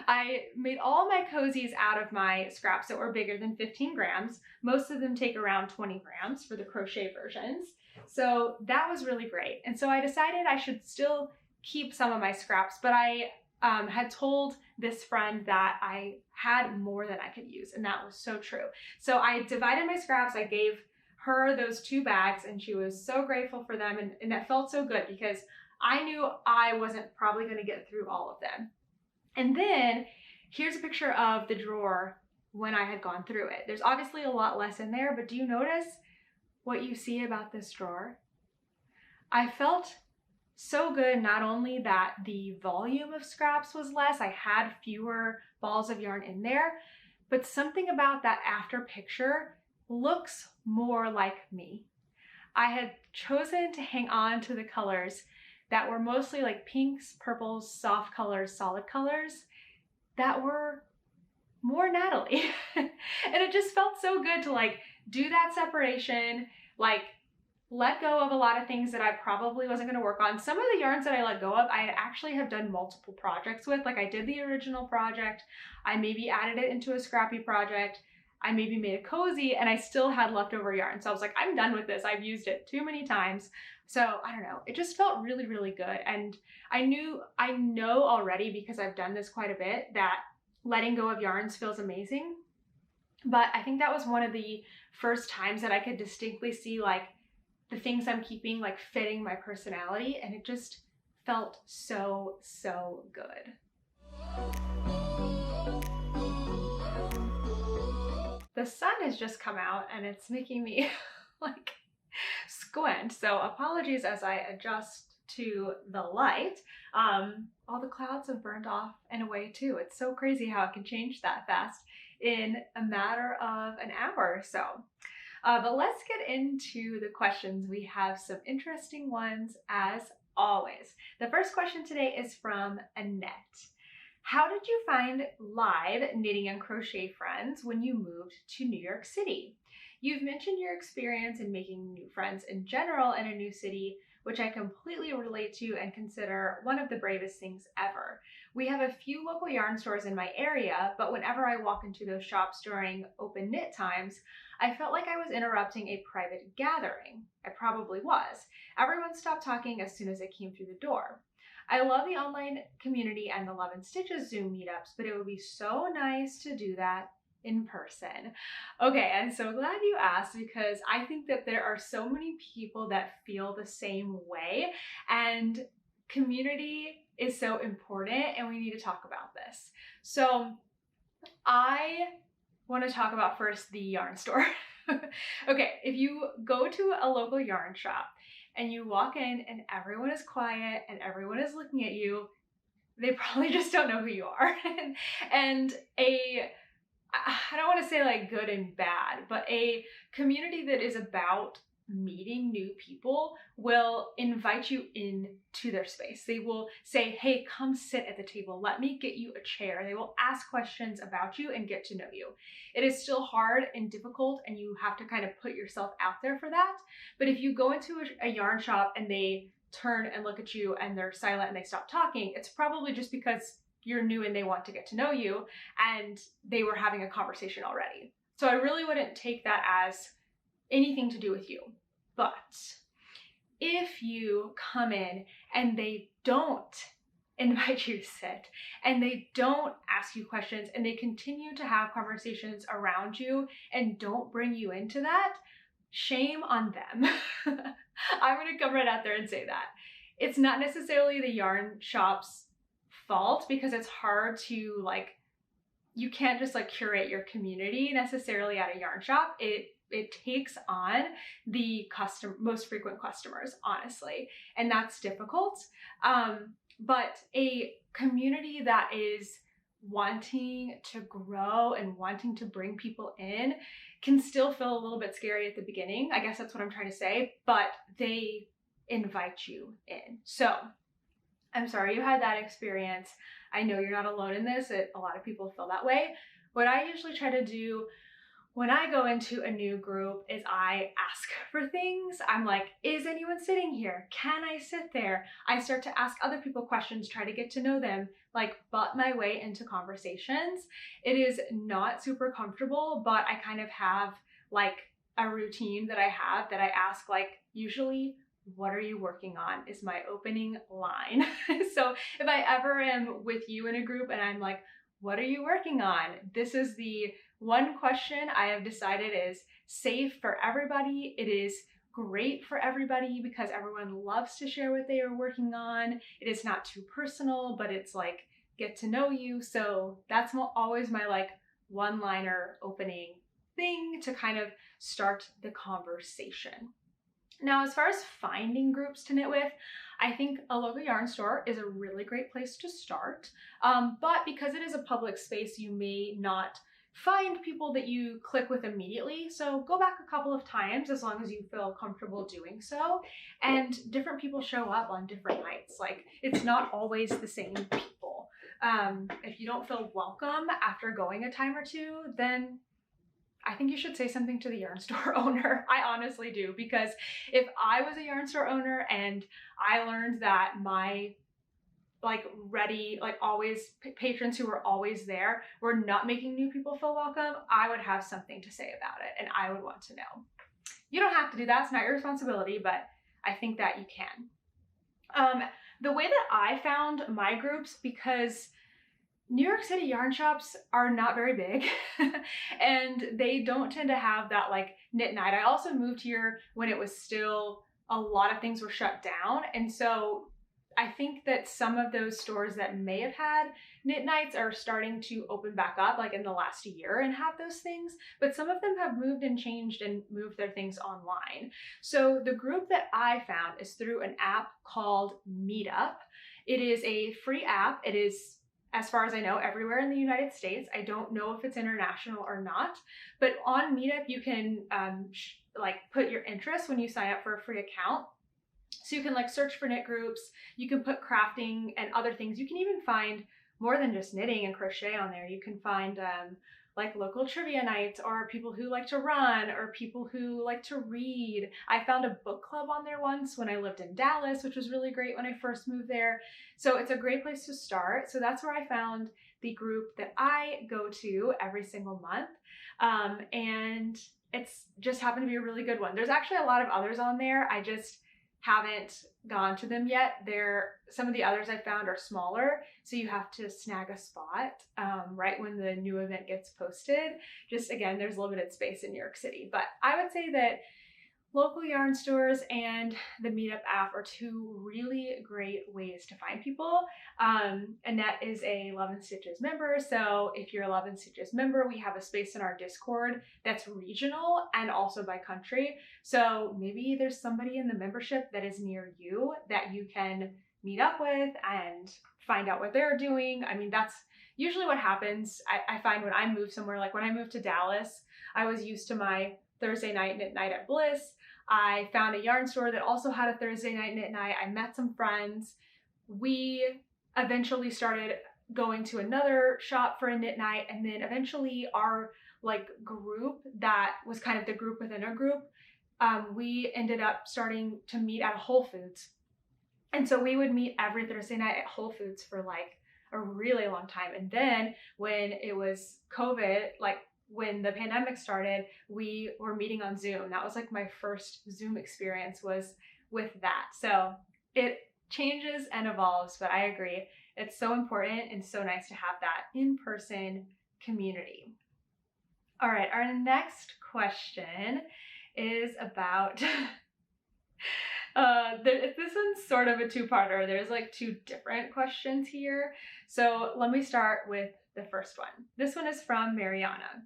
I made all my cozies out of my scraps that were bigger than 15 grams. Most of them take around 20 grams for the crochet versions. So that was really great. And so I decided I should still keep some of my scraps, but I had told this friend that I had more than I could use, and that was so true. So I divided my scraps. I gave her those 2 bags, and she was so grateful for them, and that felt so good because I knew I wasn't probably going to get through all of them. And then here's a picture of the drawer when I had gone through it. There's obviously a lot less in there, but do you notice what you see about this drawer? I felt so good, not only that the volume of scraps was less, I had fewer balls of yarn in there, but something about that after picture looks more like me. I had chosen to hang on to the colors that were mostly like pinks, purples, soft colors, solid colors that were more Natalie. And it just felt so good to like do that separation, like let go of a lot of things that I probably wasn't going to work on. Some of the yarns that I let go of, I actually have done multiple projects with. Like I did the original project, I maybe added it into a scrappy project, I maybe made a cozy, and I still had leftover yarn. So I was like, I'm done with this. I've used it too many times. So I don't know, it just felt really, really good. And I know already, because I've done this quite a bit, that letting go of yarns feels amazing. But I think that was one of the first times that I could distinctly see like the things I'm keeping like fitting my personality, and it just felt so, so good. The sun has just come out and it's making me like squint, so apologies as I adjust to the light. All the clouds have burned off and away too. It's so crazy how it can change that fast in a matter of an hour or so. But let's get into the questions. We have some interesting ones as always. The first question today is from Annette. How did you find live knitting and crochet friends when you moved to New York City? You've mentioned your experience in making new friends in general in a new city, which I completely relate to and consider one of the bravest things ever. We have a few local yarn stores in my area, but whenever I walk into those shops during open knit times, I felt like I was interrupting a private gathering. I probably was. Everyone stopped talking as soon as I came through the door. I love the online community and the Love and Stitches Zoom meetups, but it would be so nice to do that in person. Okay, I'm so glad you asked, because I think that there are so many people that feel the same way, and community is so important, and we need to talk about this. So I want to talk about first the yarn store. Okay, if you go to a local yarn shop and you walk in and everyone is quiet and everyone is looking at you, they probably just don't know who you are. And I don't want to say like good and bad, but a community that is about meeting new people will invite you into their space. They will say, hey, come sit at the table. Let me get you a chair. They will ask questions about you and get to know you. It is still hard and difficult, and you have to kind of put yourself out there for that. But if you go into a yarn shop and they turn and look at you and they're silent and they stop talking, it's probably just because you're new and they want to get to know you and they were having a conversation already. So I really wouldn't take that as anything to do with you. But if you come in and they don't invite you to sit and they don't ask you questions and they continue to have conversations around you and don't bring you into that, shame on them. I'm gonna come right out there and say that. It's not necessarily the yarn shop's fault, because it's hard to you can't just curate your community necessarily at a yarn shop. It takes on the most frequent customers, honestly, and that's difficult. But a community that is wanting to grow and wanting to bring people in can still feel a little bit scary at the beginning. I guess that's what I'm trying to say, but they invite you in. So I'm sorry you had that experience. I know you're not alone in this. A lot of people feel that way. What I usually try to do when I go into a new group is I ask for things. I'm like, is anyone sitting here? Can I sit there? I start to ask other people questions, try to get to know them, butt my way into conversations. It is not super comfortable, but I kind of have a routine that I have that I ask, usually, what are you working on is my opening line. So if I ever am with you in a group and I'm like, what are you working on? This is the one question I have decided is safe for everybody. It is great for everybody because everyone loves to share what they are working on. It is not too personal, but it's get to know you. So that's always my one-liner opening thing to kind of start the conversation. Now, as far as finding groups to knit with, I think a local yarn store is a really great place to start. But because it is a public space, you may not find people that you click with immediately. So go back a couple of times as long as you feel comfortable doing so. And different people show up on different nights. It's not always the same people. If you don't feel welcome after going a time or two, then I think you should say something to the yarn store owner. I honestly do, because if I was a yarn store owner and I learned that my always patrons who were always there were not making new people feel welcome, I would have something to say about it and I would want to know. You don't have to do that, it's not your responsibility, but I think that you can. The way that I found my groups, because New York City yarn shops are not very big and they don't tend to have that like knit night. I also moved here when it was still a lot of things were shut down. And so I think that some of those stores that may have had knit nights are starting to open back up like in the last year and have those things, but some of them have moved and changed and moved their things online. So the group that I found is through an app called Meetup. It is a free app. It is, as far as I know, everywhere in the United States. I don't know if it's international or not, but on Meetup you can put your interests when you sign up for a free account. So you can like search for knit groups, you can put crafting and other things. You can even find more than just knitting and crochet on there. You can find like local trivia nights, or people who like to run, or people who like to read. I found a book club on there once when I lived in Dallas, which was really great when I first moved there. So it's a great place to start. So that's where I found the group that I go to every single month. And it's just happened to be a really good one. There's actually a lot of others on there. I just haven't gone to them yet. Some of the others I found are smaller, so you have to snag a spot right when the new event gets posted. Just again, there's limited space in New York City, but I would say that local yarn stores and the Meetup app are two really great ways to find people. Annette is a Love and Stitches member, so if you're a Love and Stitches member, we have a space in our Discord that's regional and also by country. So maybe there's somebody in the membership that is near you that you can meet up with and find out what they're doing. I mean, that's usually what happens. I find when I move somewhere, like when I moved to Dallas, I was used to my Thursday night knit night at Bliss. I found a yarn store that also had a Thursday night knit night. I met some friends. We eventually started going to another shop for a knit night, and then eventually our like group that was kind of the group within a group, we ended up starting to meet at Whole Foods. And so we would meet every Thursday night at Whole Foods for like a really long time. And then when it was COVID, like when the pandemic started, we were meeting on Zoom. That was like my first Zoom experience was with that. So it changes and evolves, but I agree. It's so important and so nice to have that in-person community. All right, our next question is about, this one's sort of a two-parter. There's like two different questions here. So let me start with the first one. This one is from Mariana.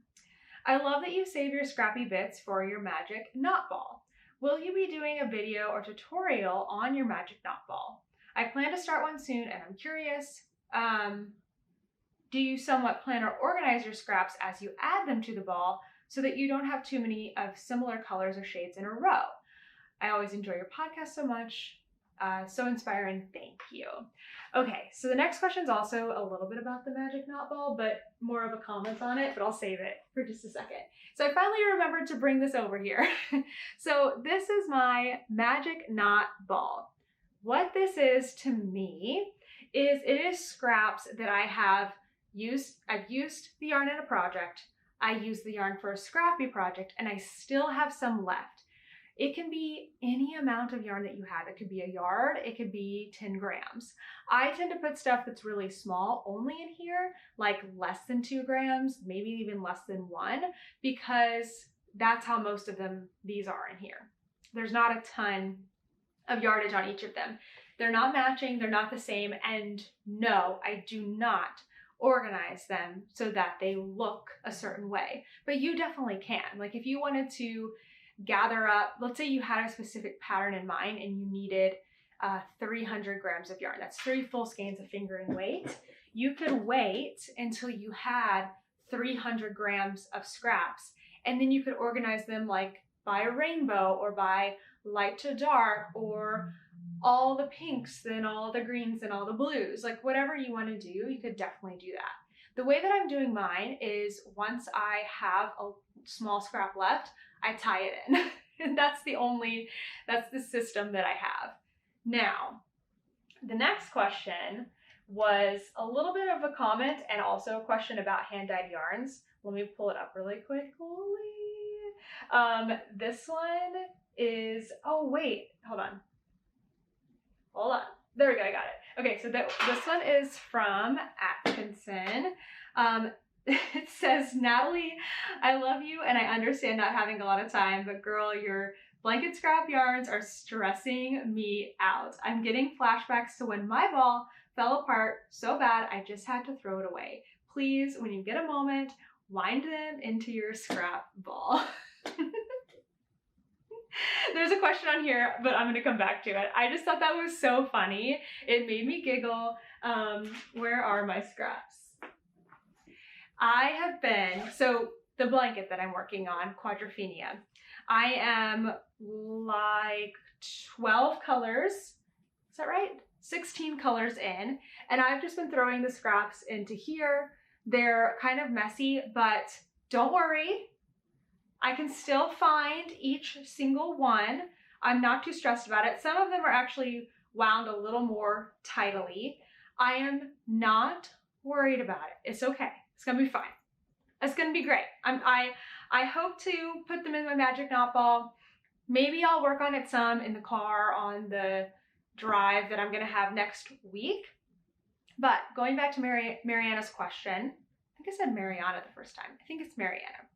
I love that you save your scrappy bits for your magic knot ball. Will you be doing a video or tutorial on your magic knot ball? I plan to start one soon and I'm curious, do you somewhat plan or organize your scraps as you add them to the ball so that you don't have too many of similar colors or shades in a row? I always enjoy your podcast so much. So inspiring, thank you. Okay, so the next question is also a little bit about the magic knot ball, but more of a comment on it, but I'll save it for just a second. So I finally remembered to bring this over here. So this is my magic knot ball. What this is to me is it is scraps that I have used. I've used the yarn in a project. I used the yarn for a scrappy project, and I still have some left. It can be any amount of yarn that you have. It could be a yard, it could be 10 grams. I tend to put stuff that's really small only in here, like less than 2 grams, maybe even less than 1, because that's how most of these are in here. There's not a ton of yardage on each of them. They're not matching, they're not the same, and no, I do not organize them so that they look a certain way. But you definitely can. Like if you wanted to gather up, let's say you had a specific pattern in mind and you needed 300 grams of yarn. That's 3 full skeins of fingering weight. You could wait until you had 300 grams of scraps, and then you could organize them like by a rainbow or by light to dark, or all the pinks and all the greens and all the blues, like whatever you want to do, you could definitely do that. The way that I'm doing mine is once I have a small scrap left, I tie it in. And that's the system that I have. Now, the next question was a little bit of a comment and also a question about hand-dyed yarns. Let me pull it up really quickly. This one is, oh wait, hold on. There we go, I got it. Okay, so this one is from Atkinson. It says, Natalie, I love you and I understand not having a lot of time, but girl, your blanket scrap yarns are stressing me out. I'm getting flashbacks to when my ball fell apart so bad I just had to throw it away. Please, when you get a moment, wind them into your scrap ball. There's a question on here, but I'm gonna come back to it. I just thought that was so funny. It made me giggle. Where are my scraps? So the blanket that I'm working on, Quadrophenia, I am like 12 colors, is that right? 16 colors in, and I've just been throwing the scraps into here. They're kind of messy, but don't worry. I can still find each single one. I'm not too stressed about it. Some of them are actually wound a little more tidily. I am not worried about it. It's okay. It's gonna be fine. It's gonna be great. I hope to put them in my magic knot ball. Maybe I'll work on it some in the car on the drive that I'm gonna have next week. But going back to Mariana's question, I think I said Mariana the first time. I think it's Mariana.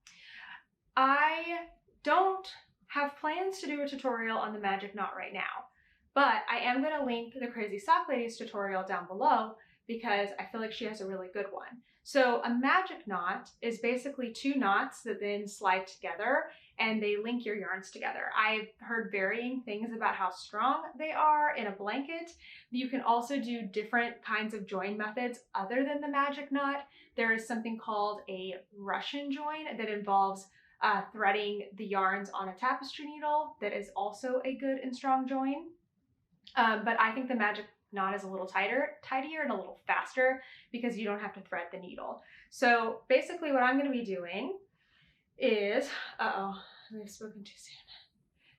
I don't have plans to do a tutorial on the magic knot right now, but I am going to link the Crazy Sock Ladies tutorial down below because I feel like she has a really good one. So a magic knot is basically two knots that then slide together and they link your yarns together. I've heard varying things about how strong they are in a blanket. You can also do different kinds of join methods other than the magic knot. There is something called a Russian join that involves threading the yarns on a tapestry needle. That is also a good and strong join. But I think the magic knot is a little tidier and a little faster because you don't have to thread the needle. So basically what I'm going to be doing is, I've spoken too soon.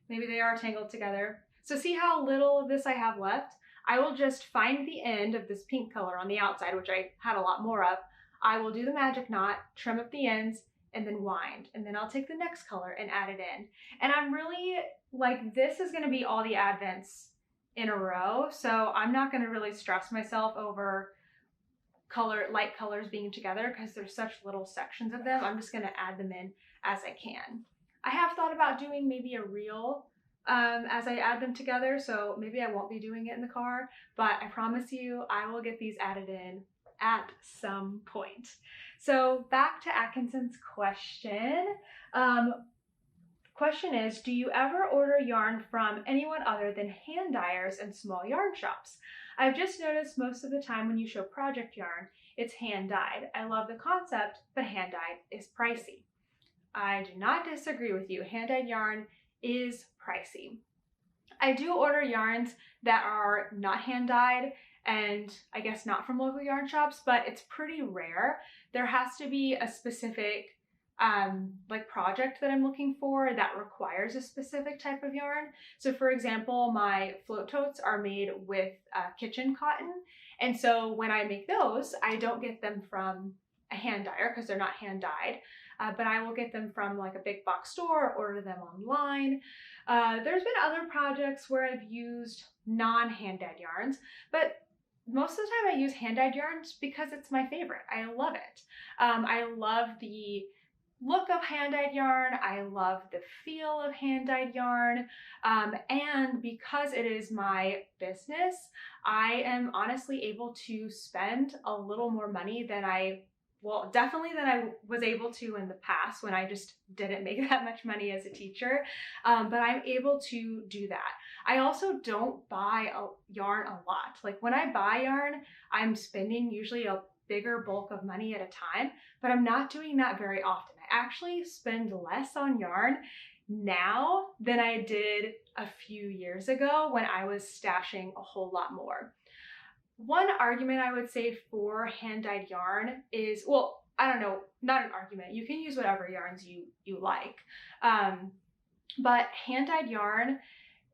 Maybe they are tangled together. So see how little of this I have left? I will just find the end of this pink color on the outside, which I had a lot more of. I will do the magic knot, trim up the ends, and then wind. And then I'll take the next color and add it in. And I'm really, like, this is gonna be all the advents in a row. So I'm not gonna really stress myself over light colors being together because there's such little sections of them. I'm just gonna add them in as I can. I have thought about doing maybe a reel as I add them together. So maybe I won't be doing it in the car, but I promise you I will get these added in at some point. So back to Atkinson's question. Question is, do you ever order yarn from anyone other than hand dyers and small yarn shops? I've just noticed most of the time when you show project yarn, it's hand dyed. I love the concept, but hand dyed is pricey. I do not disagree with you. Hand dyed yarn is pricey. I do order yarns that are not hand dyed and I guess not from local yarn shops, but it's pretty rare. There has to be a specific like project that I'm looking for that requires a specific type of yarn. So for example, my float totes are made with kitchen cotton. And so when I make those, I don't get them from a hand dyer because they're not hand dyed, but I will get them from like a big box store or order them online. There's been other projects where I've used non-hand dyed yarns, but most of the time I use hand-dyed yarns because it's my favorite. I love it. I love the look of hand-dyed yarn. I love the feel of hand-dyed yarn. And because it is my business, I am honestly able to spend a little more money than definitely than I was able to in the past when I just didn't make that much money as a teacher. But I'm able to do that. I also don't buy yarn a lot. Like when I buy yarn, I'm spending usually a bigger bulk of money at a time, but I'm not doing that very often. I actually spend less on yarn now than I did a few years ago when I was stashing a whole lot more. one argument I would say for hand-dyed yarn is, well, I don't know, not an argument. You can use whatever yarns you like. But hand-dyed yarn,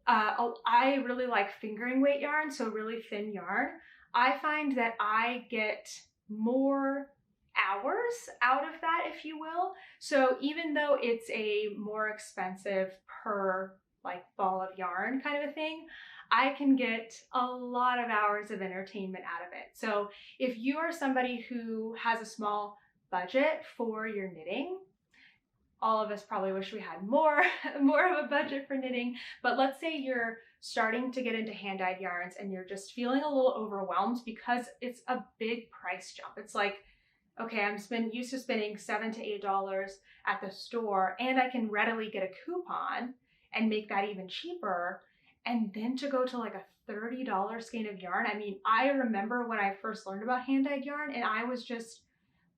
I really like fingering weight yarn, so really thin yarn. I find that I get more hours out of that, if you will. So even though it's a more expensive per like ball of yarn kind of a thing, I can get a lot of hours of entertainment out of it. So if you are somebody who has a small budget for your knitting, all of us probably wish we had more of a budget for knitting, but let's say you're starting to get into hand-dyed yarns and you're just feeling a little overwhelmed because it's a big price jump. It's like, okay, I'm used to spending $7 to $8 at the store, and I can readily get a coupon and make that even cheaper. And then to go to like a $30 skein of yarn. I mean, I remember when I first learned about hand-dyed yarn and I was just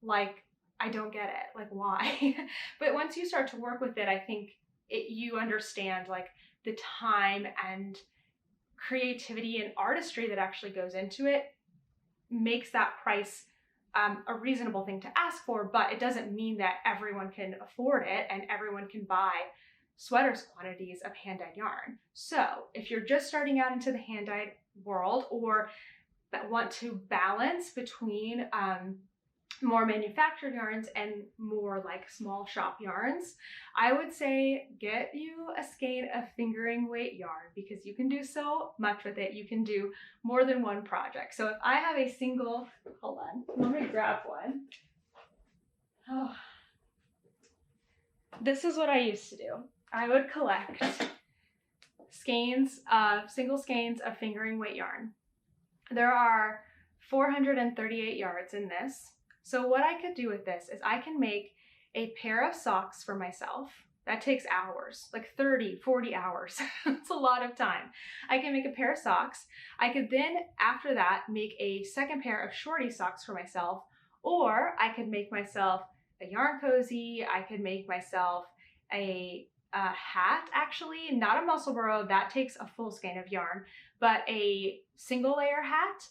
like, I don't get it, like why? But once you start to work with it, I think you understand like the time and creativity and artistry that actually goes into it makes that price a reasonable thing to ask for, but it doesn't mean that everyone can afford it and everyone can buy sweaters quantities of hand-dyed yarn. So if you're just starting out into the hand-dyed world or that want to balance between more manufactured yarns and more like small shop yarns, I would say get you a skein of fingering weight yarn because you can do so much with it. You can do more than one project. So if I have a single, hold on, let me grab one. Oh. This is what I used to do. I would collect single skeins of fingering weight yarn. There are 438 yards in this. So what I could do with this is I can make a pair of socks for myself. That takes hours, like 30, 40 hours. It's a lot of time. I can make a pair of socks. I could then, after that, make a second pair of shorty socks for myself, or I could make myself a yarn cozy. I could make myself a hat, actually, not a Musselburgh, that takes a full skein of yarn, but a single layer hat,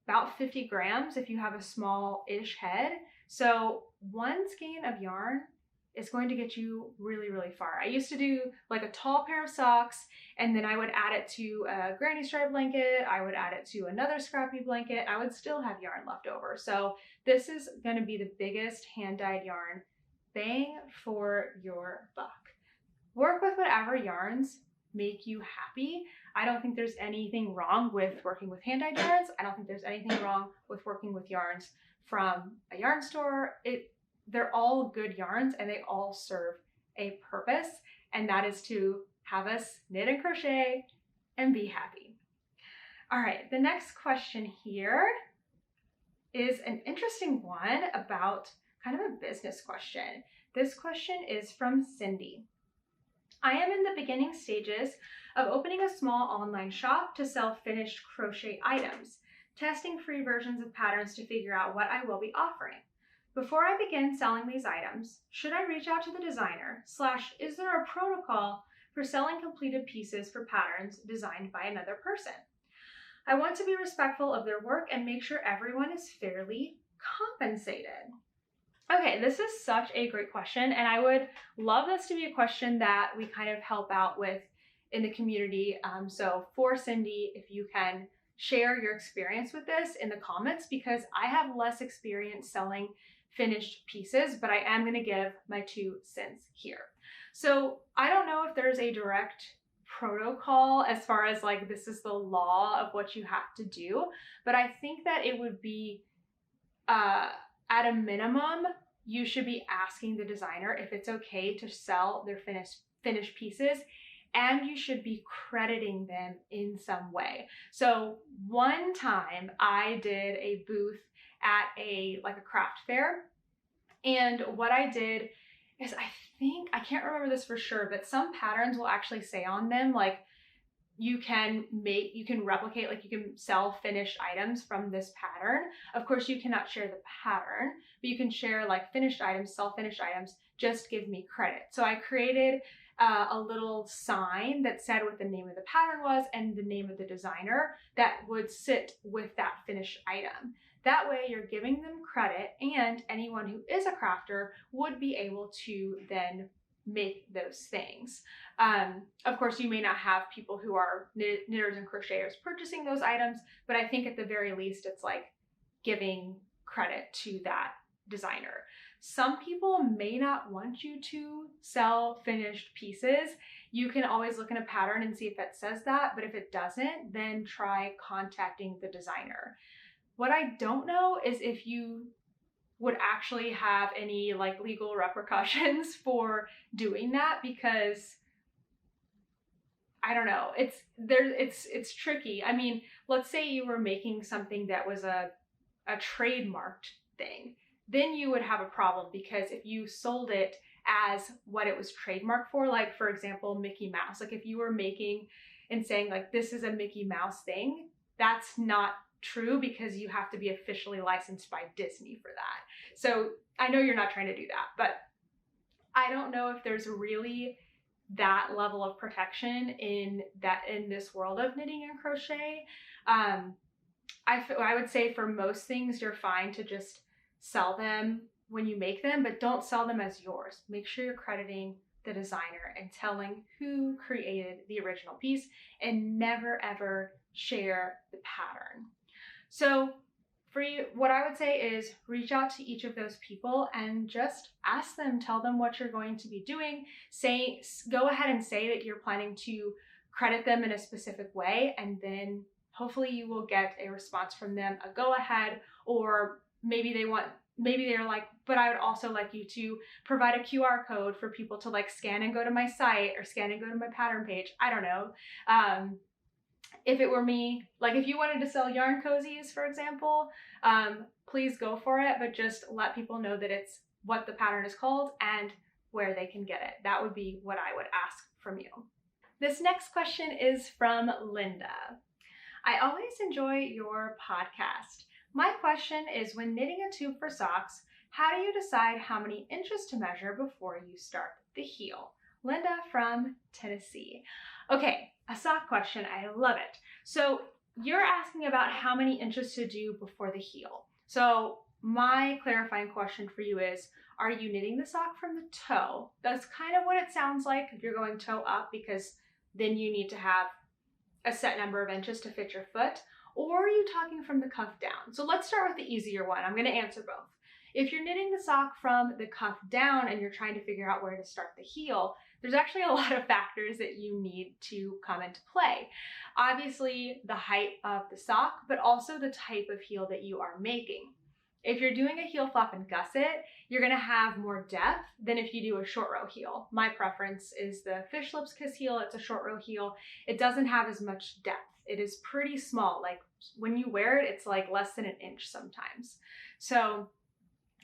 about 50 grams if you have a small-ish head. So one skein of yarn is going to get you really, really far. I used to do like a tall pair of socks, and then I would add it to a granny stripe blanket. I would add it to another scrappy blanket. I would still have yarn left over. So this is going to be the biggest hand-dyed yarn bang for your buck. Work with whatever yarns make you happy. I don't think there's anything wrong with working with hand-dyed yarns. I don't think there's anything wrong with working with yarns from a yarn store. They're all good yarns and they all serve a purpose, and that is to have us knit and crochet and be happy. All right, the next question here is an interesting one about kind of a business question. This question is from Cindy. I am in the beginning stages of opening a small online shop to sell finished crochet items, testing free versions of patterns to figure out what I will be offering. Before I begin selling these items, should I reach out to the designer / is there a protocol for selling completed pieces for patterns designed by another person? I want to be respectful of their work and make sure everyone is fairly compensated. Okay, this is such a great question, and I would love this to be a question that we kind of help out with in the community. So for Cindy, if you can share your experience with this in the comments, because I have less experience selling finished pieces, but I am going to give my 2 cents here. So I don't know if there's a direct protocol as far as like this is the law of what you have to do, but I think that it would be at a minimum, you should be asking the designer if it's okay to sell their finished pieces, and you should be crediting them in some way. So one time I did a booth at a craft fair, and what I did is I can't remember this for sure, but some patterns will actually say on them like you can replicate, like you can sell finished items from this pattern. Of course, you cannot share the pattern, but you can share like finished items, sell finished items, just give me credit. So I created a little sign that said what the name of the pattern was and the name of the designer that would sit with that finished item. That way you're giving them credit, and anyone who is a crafter would be able to then make those things. Of course, you may not have people who are knitters and crocheters purchasing those items, but I think at the very least it's like giving credit to that designer. Some people may not want you to sell finished pieces. You can always look in a pattern and see if it says that, but if it doesn't, then try contacting the designer. What I don't know is if you would actually have any like legal repercussions for doing that, because I don't know, it's tricky. I mean, let's say you were making something that was a trademarked thing, then you would have a problem, because if you sold it as what it was trademarked for, like for example, Mickey Mouse, like if you were making and saying like, this is a Mickey Mouse thing, that's not true, because you have to be officially licensed by Disney for that. So I know you're not trying to do that, but I don't know if there's really that level of protection in this world of knitting and crochet. I would say for most things, you're fine to just sell them when you make them, but don't sell them as yours. Make sure you're crediting the designer and telling who created the original piece, and never ever share the pattern. So for you, what I would say is reach out to each of those people and just ask them, tell them what you're going to be doing. Go ahead and say that you're planning to credit them in a specific way, and then hopefully you will get a response from them, a go ahead, or maybe they're like, but I would also like you to provide a QR code for people to like scan and go to my site, or scan and go to my pattern page. I don't know. If it were me, like if you wanted to sell yarn cozies, for example, please go for it, but just let people know that it's what the pattern is called and where they can get it. That would be what I would ask from you. This next question is from Linda. I always enjoy your podcast. My question is, when knitting a tube for socks, how do you decide how many inches to measure before you start the heel? Linda from Tennessee. Okay, a sock question, I love it. So you're asking about how many inches to do before the heel. So my clarifying question for you is, are you knitting the sock from the toe? That's kind of what it sounds like if you're going toe up, because then you need to have a set number of inches to fit your foot. Or are you talking from the cuff down? So let's start with the easier one. I'm going to answer both. If you're knitting the sock from the cuff down and you're trying to figure out where to start the heel, there's actually a lot of factors that you need to come into play. Obviously, the height of the sock, but also the type of heel that you are making. If you're doing a heel flap and gusset, you're going to have more depth than if you do a short row heel. My preference is the Fish Lips Kiss heel. It's a short row heel. It doesn't have as much depth. It is pretty small. Like when you wear it, it's like less than an inch sometimes. So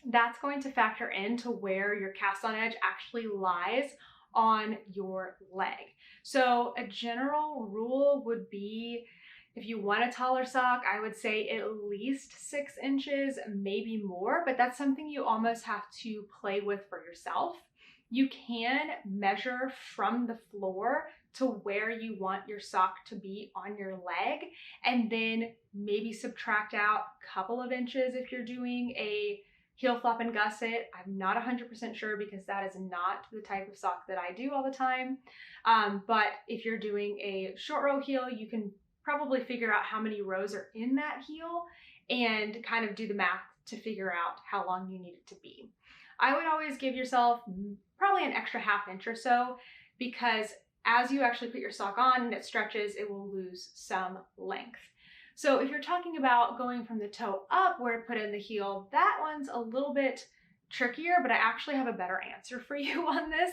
that's going to factor into where your cast on edge actually lies on your leg. So a general rule would be, if you want a taller sock, I would say at least 6 inches, maybe more, but that's something you almost have to play with for yourself. You can measure from the floor to where you want your sock to be on your leg, and then maybe subtract out a couple of inches if you're doing a heel flap and gusset. I'm not 100% sure, because that is not the type of sock that I do all the time. But if you're doing a short row heel, you can probably figure out how many rows are in that heel and kind of do the math to figure out how long you need it to be. I would always give yourself probably an extra ½ inch or so, because as you actually put your sock on and it stretches, it will lose some length. So if you're talking about going from the toe up where to put in the heel, that one's a little bit trickier, but I actually have a better answer for you on this.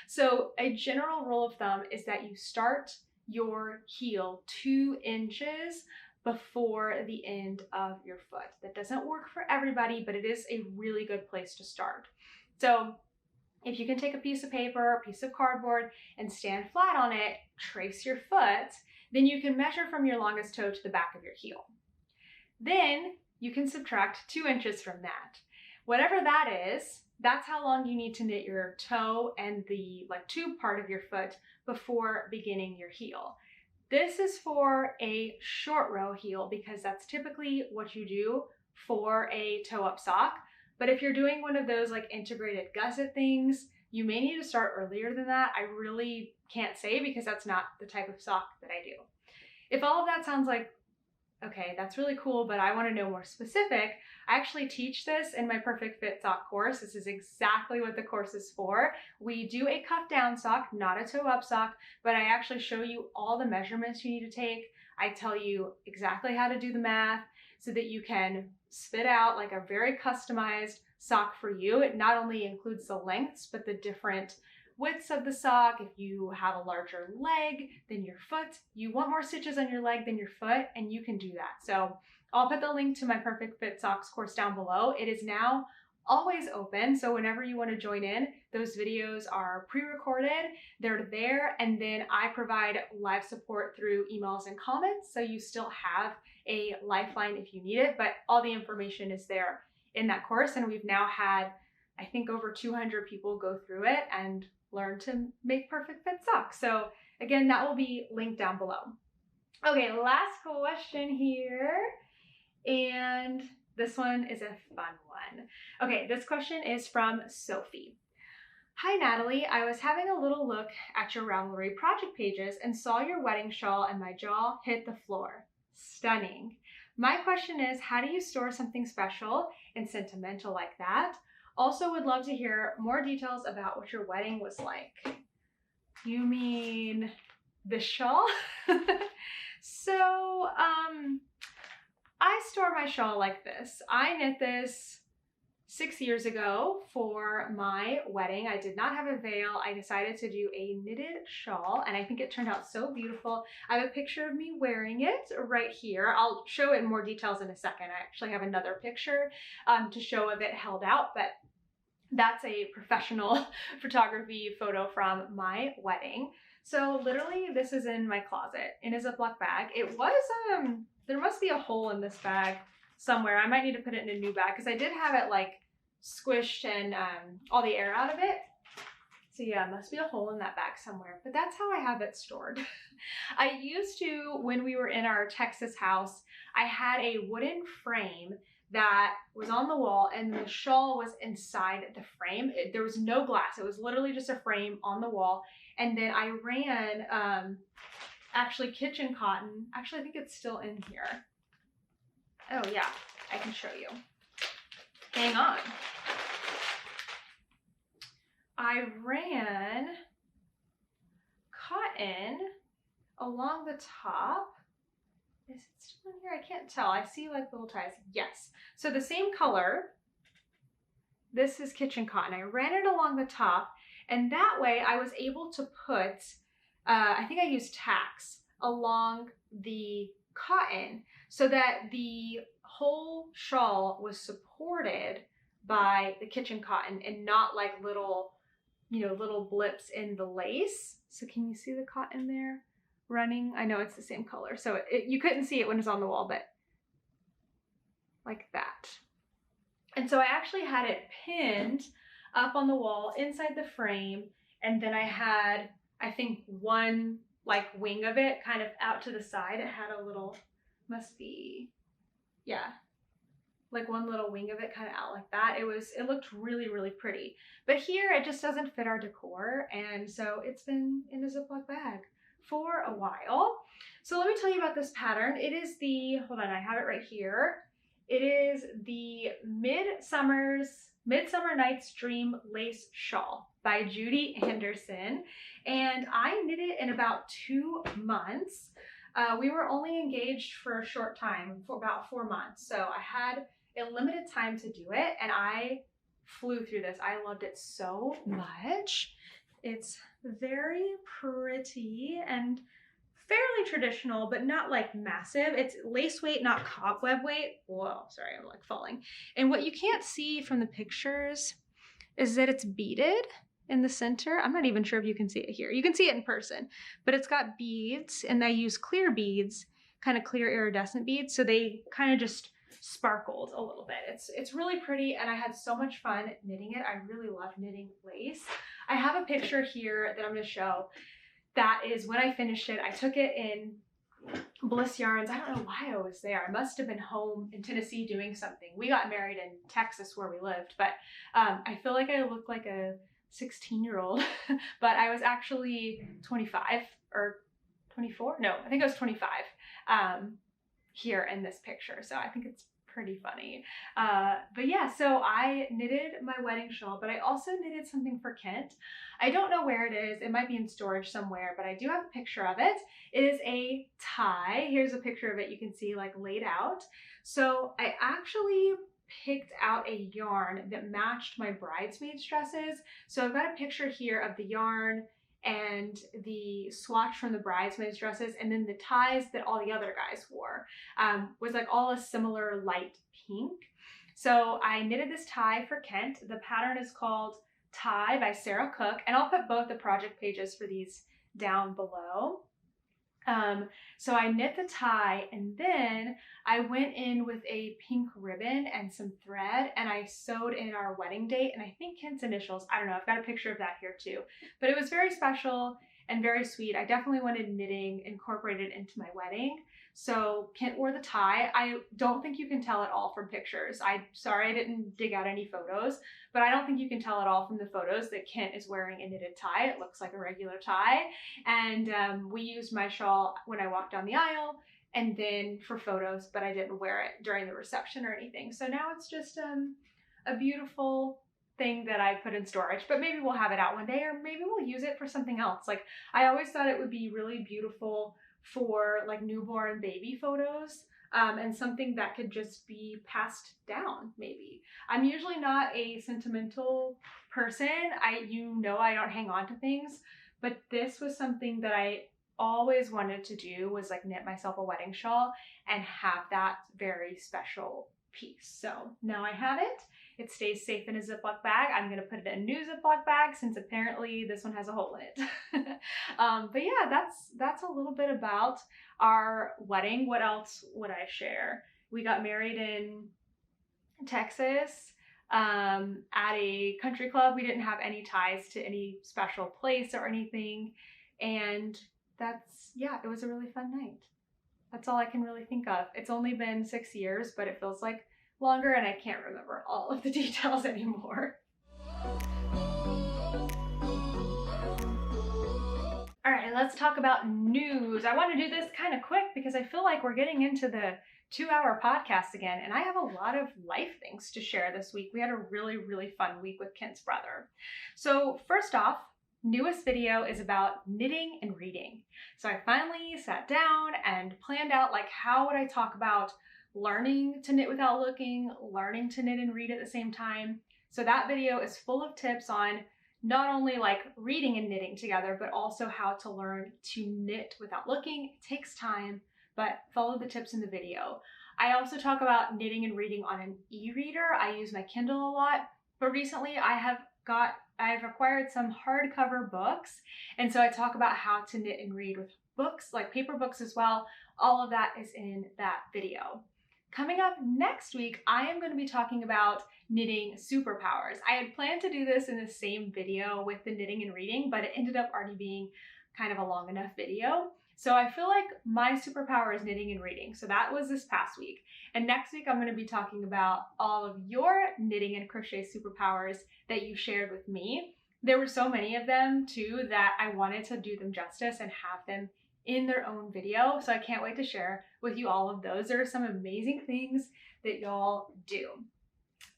So a general rule of thumb is that you start your heel 2 inches before the end of your foot. That doesn't work for everybody, but it is a really good place to start. So if you can take a piece of paper, a piece of cardboard, and stand flat on it, trace your foot, then you can measure from your longest toe to the back of your heel. Then you can subtract 2 inches from that. Whatever that is, that's how long you need to knit your toe and the like tube part of your foot before beginning your heel. This is for a short row heel because that's typically what you do for a toe up sock. But if you're doing one of those like integrated gusset things, you may need to start earlier than that. I really can't say because that's not the type of sock that I do. If all of that sounds like, okay, that's really cool, but I want to know more specific, I actually teach this in my Perfect Fit sock course. This is exactly what the course is for. We do a cuff down sock, not a toe up sock, but I actually show you all the measurements you need to take. I tell you exactly how to do the math so that you can spit out like a very customized sock for you. It not only includes the lengths, but the different widths of the sock. If you have a larger leg than your foot, you want more stitches on your leg than your foot, and you can do that. So I'll put the link to my Perfect Fit Socks course down below. It is now always open, so whenever you want to join in, those videos are pre-recorded, they're there, and then I provide live support through emails and comments, so you still have a lifeline if you need it, but all the information is there in that course, and we've now had, I think, over 200 people go through it and learn to make perfect fit socks. So again, that will be linked down below. Okay, last question here, and this one is a fun one. Okay, this question is from Sophie. Hi Natalie, I was having a little look at your Ravelry project pages and saw your wedding shawl and my jaw hit the floor. Stunning. My question is, how do you store something special and sentimental like that? Also would love to hear more details about what your wedding was like. You mean the shawl? So, I store my shawl like this. I knit this 6 years ago for my wedding. I did not have a veil. I decided to do a knitted shawl, and I think it turned out so beautiful. I have a picture of me wearing it right here. I'll show it in more details in a second. I actually have another picture to show of it held out, but that's a professional photography photo from my wedding. So literally this is in my closet in a Ziploc bag. It was, there must be a hole in this bag somewhere. I might need to put it in a new bag because I did have it like squished and all the air out of it. So yeah, must be a hole in that bag somewhere, but that's how I have it stored. I used to, when we were in our Texas house, I had a wooden frame that was on the wall and the shawl was inside the frame. There was no glass. It was literally just a frame on the wall. And then I ran actually kitchen cotton. Actually, I think it's still in here. Oh yeah, I can show you. Hang on. I ran cotton along the top. Is it still in here? I can't tell. I see like little ties. Yes. So the same color. This is kitchen cotton. I ran it along the top, and that way I was able to put, I think I used tacks along the cotton so that the whole shawl was supported by the kitchen cotton and not like little, you know, little blips in the lace. So can you see the cotton there running? I know it's the same color, so you couldn't see it when it was on the wall, but like that. And so I actually had it pinned up on the wall inside the frame, and then I had, I think, one like wing of it kind of out to the side. It had a little, must be, yeah, like one little wing of it kind of out like that. It looked really, really pretty. But here it just doesn't fit our decor, and so it's been in a Ziploc bag for a while. So let me tell you about this pattern. It is the, hold on, I have it right here. It is the Midsummer Night's Dream Lace Shawl by Judy Anderson, and I knit it in about 2 months. We were only engaged for a short time, for about 4 months, so I had a limited time to do it, and I flew through this. I loved it so much. It's very pretty and fairly traditional, but not like massive. It's lace weight, not cobweb weight. Whoa, sorry, I'm like falling. And what you can't see from the pictures is that it's beaded in the center. I'm not even sure if you can see it here. You can see it in person, but it's got beads, and I use clear beads, kind of clear iridescent beads. So they kind of just sparkled a little bit. It's really pretty, and I had so much fun knitting it. I really love knitting lace. I have a picture here that I'm going to show. That is when I finished it. I took it in Bliss Yarns. I don't know why I was there. I must have been home in Tennessee doing something. We got married in Texas where we lived, but I feel like I look like a 16-year-old, but I was actually 25 or 24. No, I think I was 25 here in this picture. So I think it's pretty funny. But yeah, so I knitted my wedding shawl, but I also knitted something for Kent. I don't know where it is. It might be in storage somewhere, but I do have a picture of it. It is a tie. Here's a picture of it. You can see like laid out. So I actually picked out a yarn that matched my bridesmaids dresses. So I've got a picture here of the yarn and the swatch from the bridesmaids dresses, and then the ties that all the other guys wore was like all a similar light pink. So I knitted this tie for Kent. The pattern is called Tie by Sarah Cook, and I'll put both the project pages for these down below. So I knit the tie, and then I went in with a pink ribbon and some thread, and I sewed in our wedding date and I think Kent's initials. I don't know, I've got a picture of that here too. But it was very special and very sweet. I definitely wanted knitting incorporated into my wedding. So Kent wore the tie. I don't think you can tell at all from pictures. Sorry I didn't dig out any photos, but I don't think you can tell at all from the photos that Kent is wearing a knitted tie. It looks like a regular tie. And we used my shawl when I walked down the aisle and then for photos, but I didn't wear it during the reception or anything. So now it's just a beautiful thing that I put in storage, but maybe we'll have it out one day, or maybe we'll use it for something else. Like, I always thought it would be really beautiful for like newborn baby photos, and something that could just be passed down maybe. I'm usually not a sentimental person. I don't hang on to things, but this was something that I always wanted to do, was like knit myself a wedding shawl and have that very special piece. So now I have it. It stays safe in a Ziploc bag. I'm going to put it in a new Ziploc bag since apparently this one has a hole in it. But yeah, that's a little bit about our wedding. What else would I share? We got married in Texas at a country club. We didn't have any ties to any special place or anything. And it was a really fun night. That's all I can really think of. It's only been 6 years, but it feels like longer, and I can't remember all of the details anymore. All right, let's talk about news. I want to do this kind of quick because I feel like we're getting into the 2-hour podcast again, and I have a lot of life things to share this week. We had a really, really fun week with Kent's brother. So first off, newest video is about knitting and reading. So I finally sat down and planned out like how would I talk about learning to knit without looking, learning to knit and read at the same time. So that video is full of tips on not only like reading and knitting together, but also how to learn to knit without looking. It takes time, but follow the tips in the video. I also talk about knitting and reading on an e-reader. I use my Kindle a lot, but recently I've acquired some hardcover books, and so I talk about how to knit and read with books, like paper books as well. All of that is in that video. Coming up next week, I am going to be talking about knitting superpowers. I had planned to do this in the same video with the knitting and reading, but it ended up already being kind of a long enough video. So I feel like my superpower is knitting and reading. So that was this past week. And next week, I'm going to be talking about all of your knitting and crochet superpowers that you shared with me. There were so many of them too that I wanted to do them justice and have them in their own video. So I can't wait to share with you all of those. There are some amazing things that y'all do.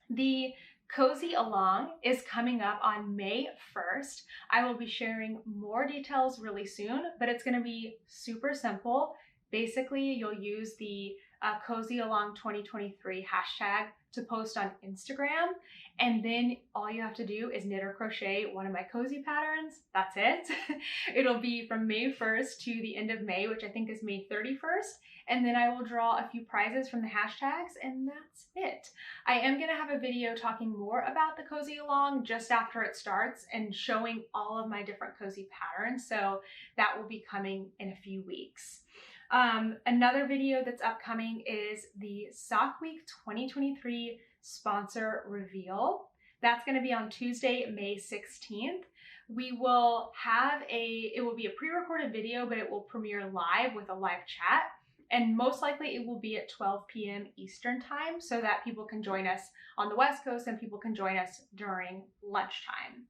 The Cozy Along is coming up on May 1st. I will be sharing more details really soon, but it's going to be super simple. Basically, you'll use the Cozy Along 2023 hashtag to post on Instagram, and then all you have to do is knit or crochet one of my cozy patterns. That's it. It'll be from May 1st to the end of May, which I think is May 31st, and then I will draw a few prizes from the hashtags, and that's it. I am going to have a video talking more about the Cozy Along just after it starts and showing all of my different cozy patterns, so that will be coming in a few weeks. Another video that's upcoming is the Sock Week 2023 sponsor reveal. That's going to be on Tuesday, May 16th. We will have it will be a pre-recorded video, but it will premiere live with a live chat. And most likely it will be at 12 p.m. Eastern time so that people can join us on the West Coast and people can join us during lunchtime.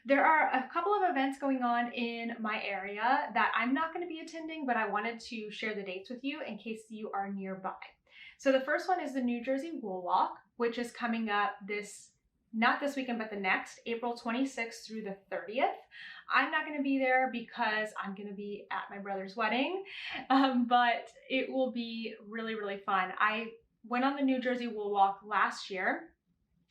There are a couple of events going on in my area that I'm not going to be attending, but I wanted to share the dates with you in case you are nearby. So the first one is the New Jersey Wool Walk, which is coming up not this weekend, but the next, April 26th through the 30th. I'm not going to be there because I'm going to be at my brother's wedding, but it will be really, really fun. I went on the New Jersey Wool Walk last year,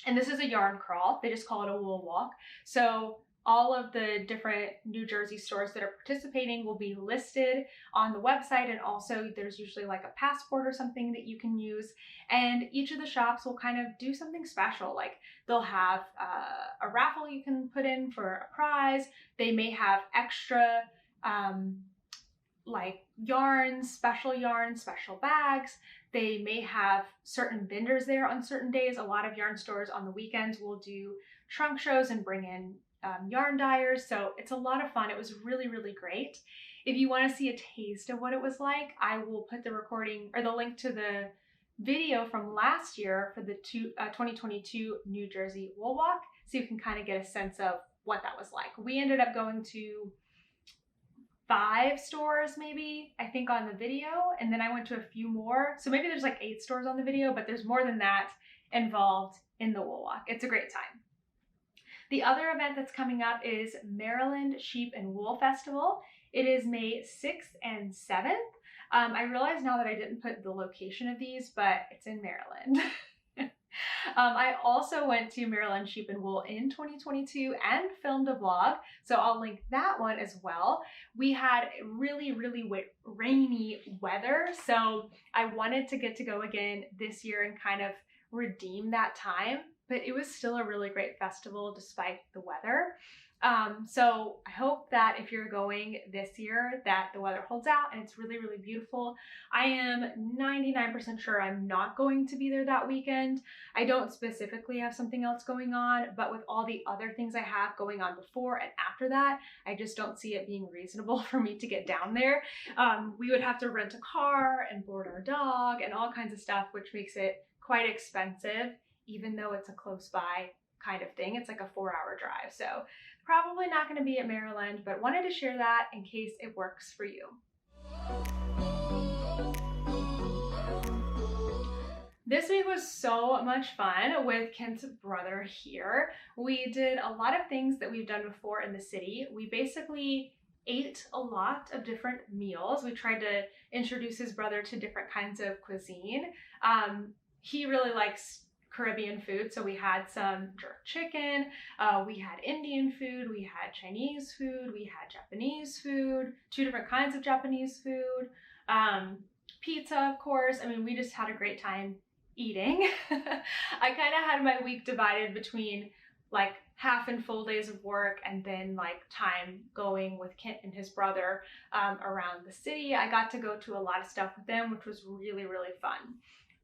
and this is a yarn crawl. They just call it a wool walk. So all of the different New Jersey stores that are participating will be listed on the website, and also there's usually like a passport or something that you can use, and each of the shops will kind of do something special. Like they'll have a raffle you can put in for a prize. They may have extra like yarns, special bags. They may have certain vendors there on certain days. A lot of yarn stores on the weekends will do trunk shows and bring in yarn dyers. So it's a lot of fun. It was really, really great. If you want to see a taste of what it was like, I will put the recording or the link to the video from last year for the 2022 New Jersey Wool Walk, so you can kind of get a sense of what that was like. We ended up going to 5 stores maybe, I think, on the video, and then I went to a few more. So maybe there's like 8 stores on the video, but there's more than that involved in the Wool Walk. It's a great time. The other event that's coming up is Maryland Sheep and Wool Festival. It is May 6th and 7th. I realize now that I didn't put the location of these, but it's in Maryland. I also went to Maryland Sheep and Wool in 2022 and filmed a vlog, so I'll link that one as well. We had really, really rainy weather, so I wanted to get to go again this year and kind of redeem that time, but it was still a really great festival despite the weather. So I hope that if you're going this year that the weather holds out and it's really, really beautiful. I am 99% sure I'm not going to be there that weekend. I don't specifically have something else going on, but with all the other things I have going on before and after that, I just don't see it being reasonable for me to get down there. We would have to rent a car and board our dog and all kinds of stuff, which makes it quite expensive, even though it's a close by kind of thing. It's like a 4-hour drive. So probably not going to be at Maryland, but wanted to share that in case it works for you. This week was so much fun with Kent's brother here. We did a lot of things that we've done before in the city. We basically ate a lot of different meals. We tried to introduce his brother to different kinds of cuisine. He really likes Caribbean food, so we had some jerk chicken, we had Indian food, we had Chinese food, we had Japanese food, 2 different kinds of Japanese food, pizza, of course. I mean, we just had a great time eating. I kind of had my week divided between like half and full days of work and then like time going with Kent and his brother around the city. I got to go to a lot of stuff with them, which was really, really fun.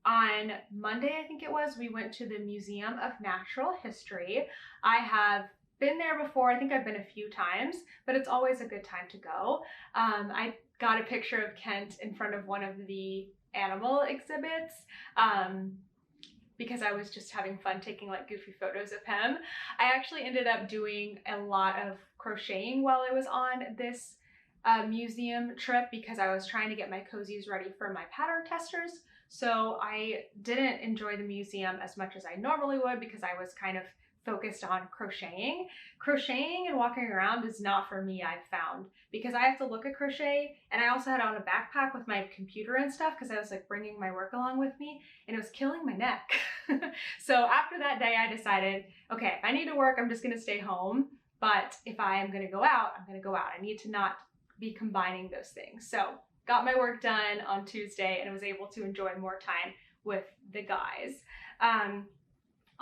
On Monday, I think it was, we went to the Museum of Natural History. I have been there before. I think I've been a few times, but it's always a good time to go. I got a picture of Kent in front of one of the animal exhibits because I was just having fun taking like goofy photos of him. I actually ended up doing a lot of crocheting while I was on this museum trip because I was trying to get my cozies ready for my pattern testers. So I didn't enjoy the museum as much as I normally would because I was kind of focused on crocheting. Crocheting and walking around is not for me, I've found, because I have to look at crochet, and I also had on a backpack with my computer and stuff because I was like bringing my work along with me, and it was killing my neck. So after that day, I decided, okay, if I need to work, I'm just gonna stay home. But if I am gonna go out, I'm gonna go out. I need to not be combining those things. So got my work done on Tuesday and was able to enjoy more time with the guys.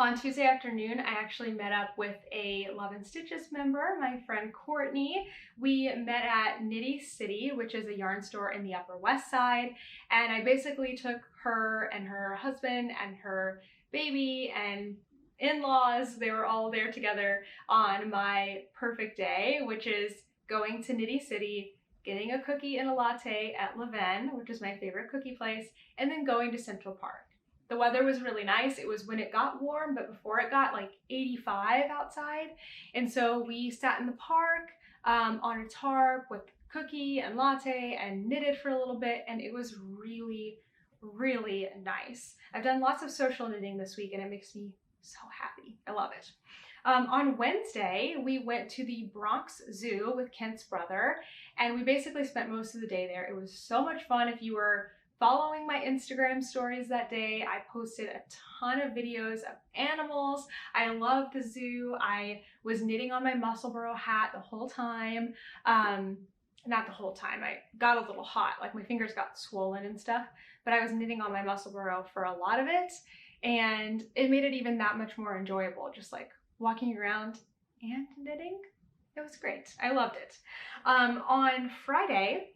On Tuesday afternoon, I actually met up with a Love and Stitches member, my friend Courtney. We met at Knitty City, which is a yarn store in the Upper West Side, and I basically took her and her husband and her baby and in-laws, they were all there together on my perfect day, which is going to Knitty City, getting a cookie and a latte at Levain, which is my favorite cookie place, and then going to Central Park. The weather was really nice. It was when it got warm, but before it got like 85 outside. And so we sat in the park on a tarp with cookie and latte and knitted for a little bit, and it was really, really nice. I've done lots of social knitting this week and it makes me so happy. I love it. On Wednesday, we went to the Bronx Zoo with Kent's brother, and we basically spent most of the day there. It was so much fun. If you were following my Instagram stories that day, I posted a ton of videos of animals. I love the zoo. I was knitting on my Musselburgh hat the whole time. Not the whole time, I got a little hot, like my fingers got swollen and stuff, but I was knitting on my Musselburgh for a lot of it, and it made it even that much more enjoyable, just like walking around and knitting. It was great. I loved it. On Friday,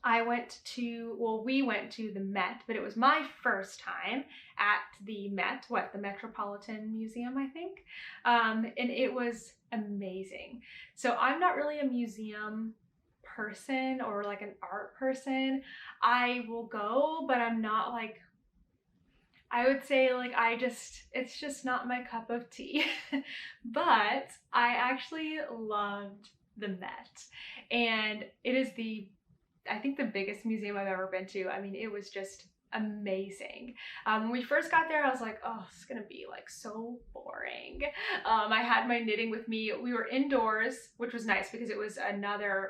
we went to the Met, but it was my first time at the Met, the Metropolitan Museum, I think. And it was amazing. So I'm not really a museum person or like an art person. I will go, but I'm not like, I would say like it's just not my cup of tea. But I actually loved the Met, and it is I think the biggest museum I've ever been to. I mean, it was just amazing. When we first got there, I was like, oh, it's gonna be like so boring. I had my knitting with me. We were indoors, which was nice because it was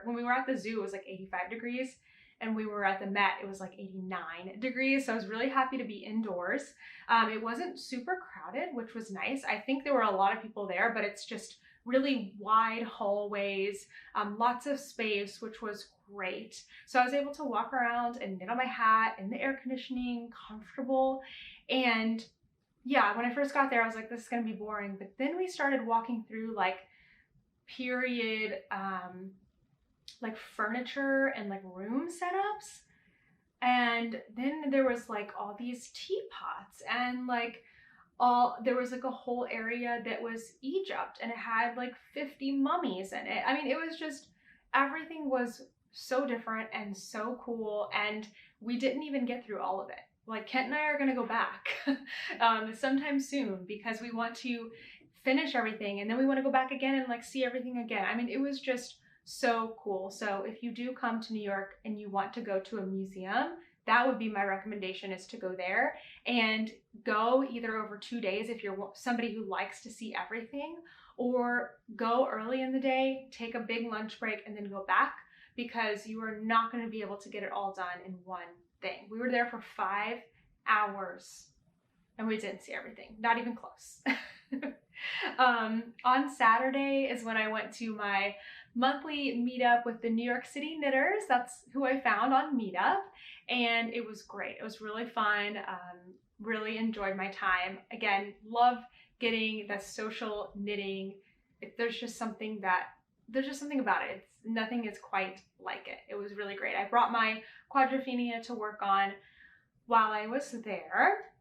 when we were at the zoo, it was like 85 degrees. And we were at the Met, it was like 89 degrees. So I was really happy to be indoors. It wasn't super crowded, which was nice. I think there were a lot of people there, but it's just really wide hallways, lots of space, which was great. So I was able to walk around and knit on my hat in the air conditioning, comfortable. And yeah, when I first got there, I was like, this is gonna be boring. But then we started walking through like period, like furniture and like room setups. And then there was like all these teapots and like there was like a whole area that was Egypt, and it had like 50 mummies in it. I mean, it was just, everything was so different and so cool, and we didn't even get through all of it. Like Kent and I are gonna go back sometime soon because we want to finish everything, and then we want to go back again and like see everything again. I mean, it was just so cool. So if you do come to New York and you want to go to a museum, that would be my recommendation, is to go there and go either over 2 days if you're somebody who likes to see everything, or go early in the day, take a big lunch break, and then go back, because you are not going to be able to get it all done in one thing. We were there for 5 hours and we didn't see everything, not even close. On Saturday is when I went to my monthly meetup with the New York City Knitters. That's who I found on Meetup, and it was great. It was really fun. Really enjoyed my time. Again, love getting the social knitting. There's just something about it. Nothing is quite like it. It was really great. I brought my Quadrophenia to work on while I was there.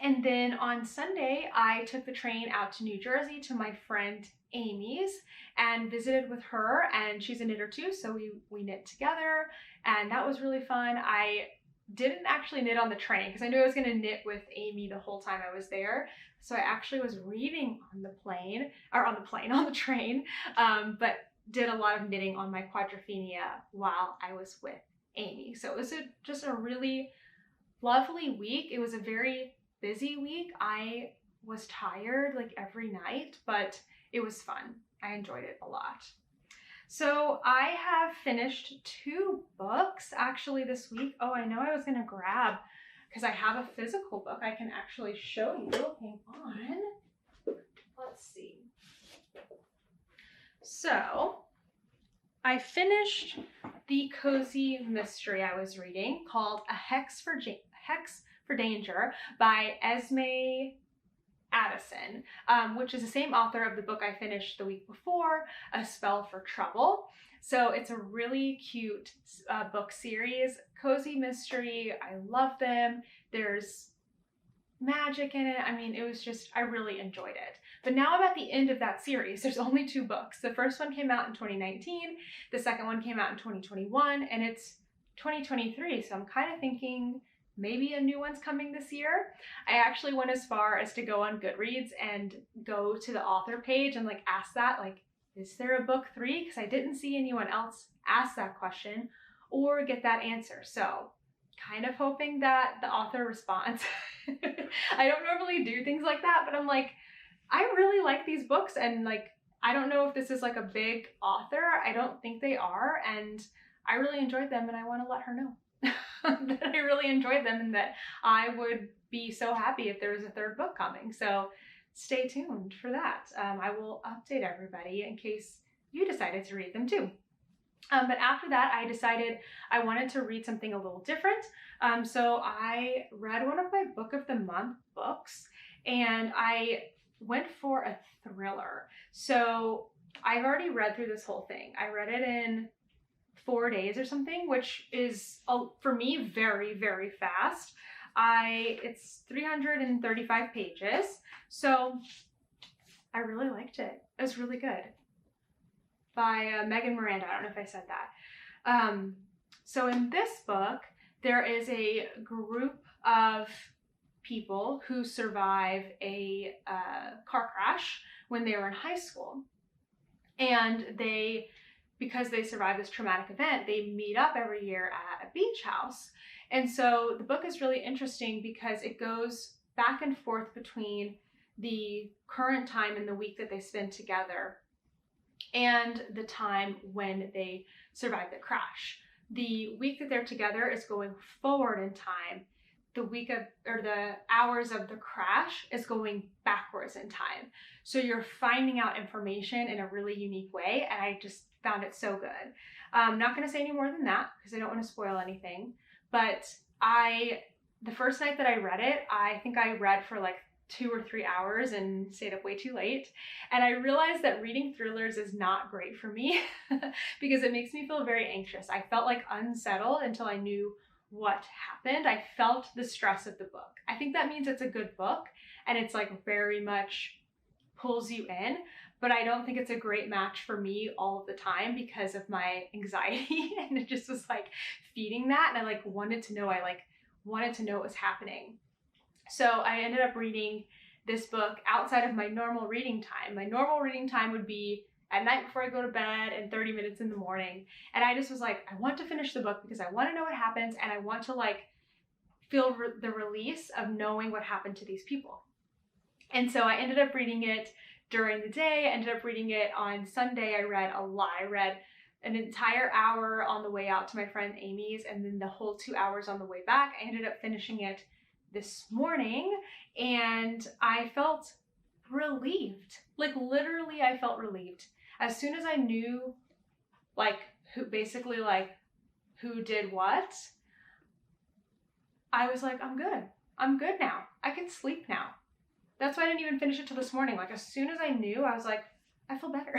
And then on Sunday, I took the train out to New Jersey to my friend Amy's and visited with her, and she's a knitter too, so we knit together, and that was really fun. I didn't actually knit on the train because I knew I was going to knit with Amy the whole time I was there, so I actually was reading on the train, but did a lot of knitting on my Quadrophenia while I was with Amy. So it was just a really lovely week. It was a very busy week. I was tired like every night, but it was fun. I enjoyed it a lot. So I have finished 2 books actually this week. Oh, I know I was gonna grab, because I have a physical book I can actually show you. Hang on. Let's see. So I finished the cozy mystery I was reading called A Hex for Danger by Esme. Addison, which is the same author of the book I finished the week before, A Spell for Trouble. So it's a really cute book series, cozy mystery. I love them. There's magic in it. I mean, it was just, I really enjoyed it. But now I'm at the end of that series. There's only 2 books. The first one came out in 2019. The second one came out in 2021, and it's 2023. So I'm kind of thinking maybe a new one's coming this year. I actually went as far as to go on Goodreads and go to the author page and like ask that, like, is there a book 3? Because I didn't see anyone else ask that question or get that answer. So kind of hoping that the author responds. I don't normally do things like that, but I'm like, I really like these books, and like, I don't know if this is like a big author. I don't think they are, and I really enjoyed them, and I want to let her know that I really enjoyed them and that I would be so happy if there was a 3rd book coming. So stay tuned for that. I will update everybody in case you decided to read them too. But after that, I decided I wanted to read something a little different. So I read one of my Book of the Month books, and I went for a thriller. So I've already read through this whole thing. I read it in 4 days or something, which is, for me, very, very fast. It's 335 pages. So I really liked it. It was really good. By Miranda. I don't know if I said that. So in this book, there is a group of people who survive a car crash when they were in high school. And because they survived this traumatic event, they meet up every year at a beach house. And so the book is really interesting because it goes back and forth between the current time in the week that they spend together and the time when they survived the crash. The week that they're together is going forward in time. The hours of the crash is going backwards in time. So you're finding out information in a really unique way, and I just found it so good. I'm not going to say any more than that because I don't want to spoil anything, but the first night that I read it, I think I read for like 2 or 3 hours and stayed up way too late. And I realized that reading thrillers is not great for me because it makes me feel very anxious. I felt like unsettled until I knew what happened. I felt the stress of the book. I think that means it's a good book and it's like very much pulls you in, but I don't think it's a great match for me all of the time because of my anxiety. And it just was like feeding that. And I wanted to know what was happening. So I ended up reading this book outside of my normal reading time. My normal reading time would be at night before I go to bed and 30 minutes in the morning. And I just was like, I want to finish the book because I want to know what happens and I want to feel the release of knowing what happened to these people. And so I ended up reading it during the day. I ended up reading it on Sunday. I read a lot. I read an entire hour on the way out to my friend Amy's and then the whole 2 hours on the way back. I ended up finishing it this morning and I felt relieved. Literally I felt relieved. As soon as I knew who did what, I was like, I'm good. I'm good now. I can sleep now. That's why I didn't even finish it till this morning. As soon as I knew, I was like, I feel better.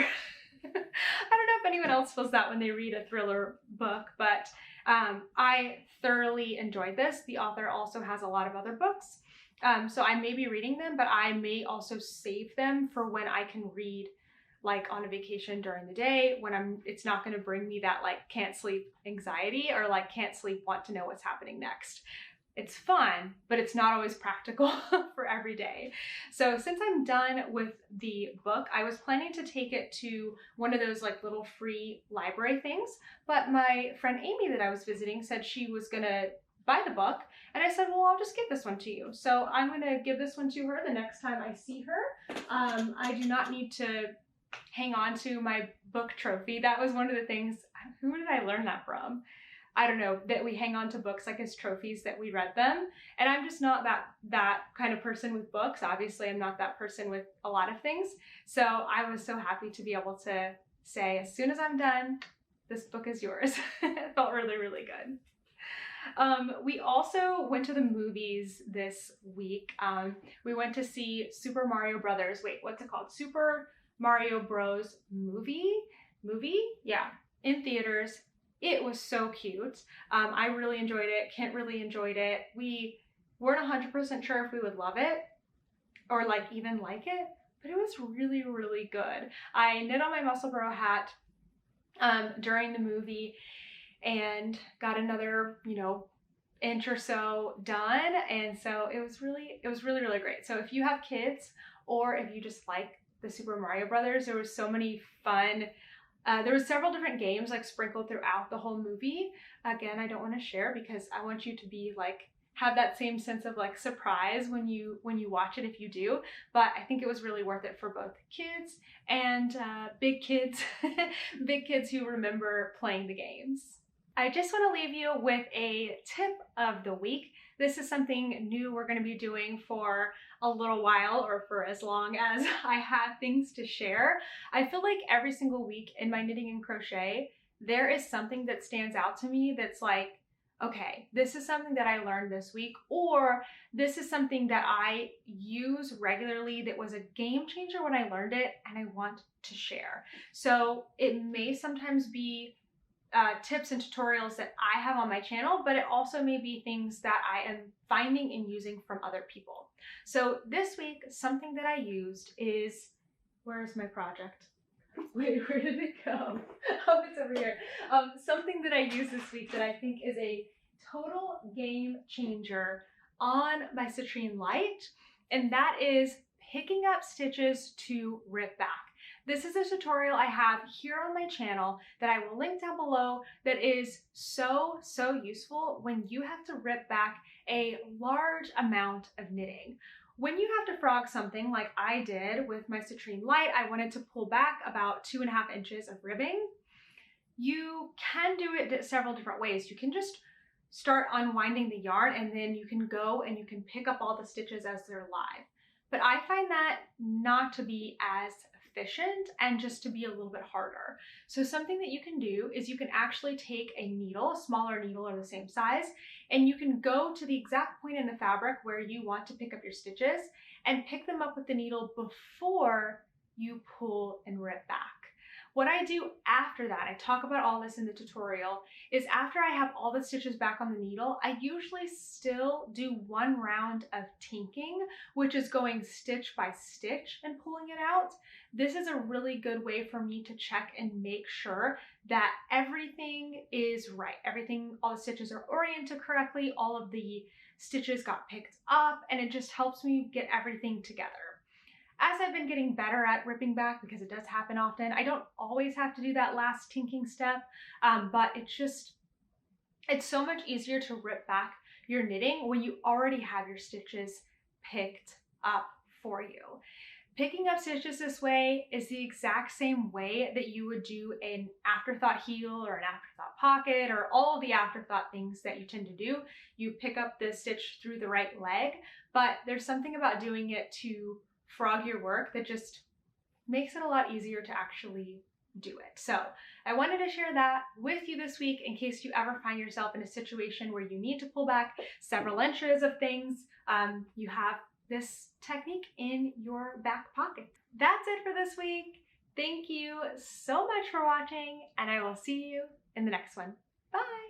I don't know if anyone else feels that when they read a thriller book, but I thoroughly enjoyed this. The author also has a lot of other books, so I may be reading them, but I may also save them for when I can read on a vacation during the day when it's not going to bring me that can't sleep anxiety or can't sleep want to know what's happening next. It's fun, but it's not always practical for every day. So since I'm done with the book, I was planning to take it to one of those little free library things, but my friend Amy that I was visiting said she was gonna buy the book, and I said, well, I'll just give this one to you. So I'm gonna give this one to her the next time I see her. I do not need to hang on to my book trophy. That was one of the things, who did I learn that from? I don't know, that we hang on to books as trophies that we read them. And I'm just not that kind of person with books. Obviously, I'm not that person with a lot of things. So I was so happy to be able to say, as soon as I'm done, this book is yours. It felt really, really good. We also went to the movies this week. We went to see Super Mario Brothers. Wait, what's it called? Super Mario Bros. Movie? Yeah, in theaters. It was so cute. I really enjoyed it. Kent really enjoyed it. We weren't 100% sure if we would love it or like even like it, but it was really, really good. I knit on my Musselburgh hat during the movie and got another, inch or so done. And so it was really, really great. So if you have kids or if you just like the Super Mario Brothers, there was so many fun, there was several different games like sprinkled throughout the whole movie. Again, I don't want to share because I want you to be like, have that same sense of like surprise when you watch it if you do. But I think it was really worth it for both kids and big kids, big kids who remember playing the games. I just want to leave you with a tip of the week. This is something new we're going to be doing for a little while, or for as long as I have things to share. I feel like every single week in my knitting and crochet, there is something that stands out to me that's like, okay, this is something that I learned this week, or this is something that I use regularly that was a game changer when I learned it and I want to share. So it may sometimes be tips and tutorials that I have on my channel, but it also may be things that I am finding and using from other people. So this week, something that I used is, where's my project? Wait, where did it go? Oh, it's over here. Something that I used this week that I think is a total game changer on my Citrine Light, and that is picking up stitches to rip back. This is a tutorial I have here on my channel that I will link down below that is so useful when you have to rip back a large amount of knitting. When you have to frog something like I did with my Citrine Light, I wanted to pull back about 2.5 inches of ribbing. You can do it several different ways. You can just start unwinding the yarn and then you can go and you can pick up all the stitches as they're live. But I find that not to be as efficient and just to be a little bit harder. So something that you can do is you can actually take a needle, a smaller needle or the same size, and you can go to the exact point in the fabric where you want to pick up your stitches and pick them up with the needle before you pull and rip back. What I do after that, I talk about all this in the tutorial, is after I have all the stitches back on the needle, I usually still do one round of tinking, which is going stitch by stitch and pulling it out. This is a really good way for me to check and make sure that everything is right. Everything, all the stitches are oriented correctly, all of the stitches got picked up, and it just helps me get everything together. As I've been getting better at ripping back, because it does happen often, I don't always have to do that last tinking step, but it's so much easier to rip back your knitting when you already have your stitches picked up for you. Picking up stitches this way is the exact same way that you would do an afterthought heel or an afterthought pocket or all of the afterthought things that you tend to do. You pick up the stitch through the right leg, but there's something about doing it to frog your work that just makes it a lot easier to actually do it. So I wanted to share that with you this week in case you ever find yourself in a situation where you need to pull back several inches of things. You have this technique in your back pocket. That's it for this week. Thank you so much for watching, and I will see you in the next one. Bye!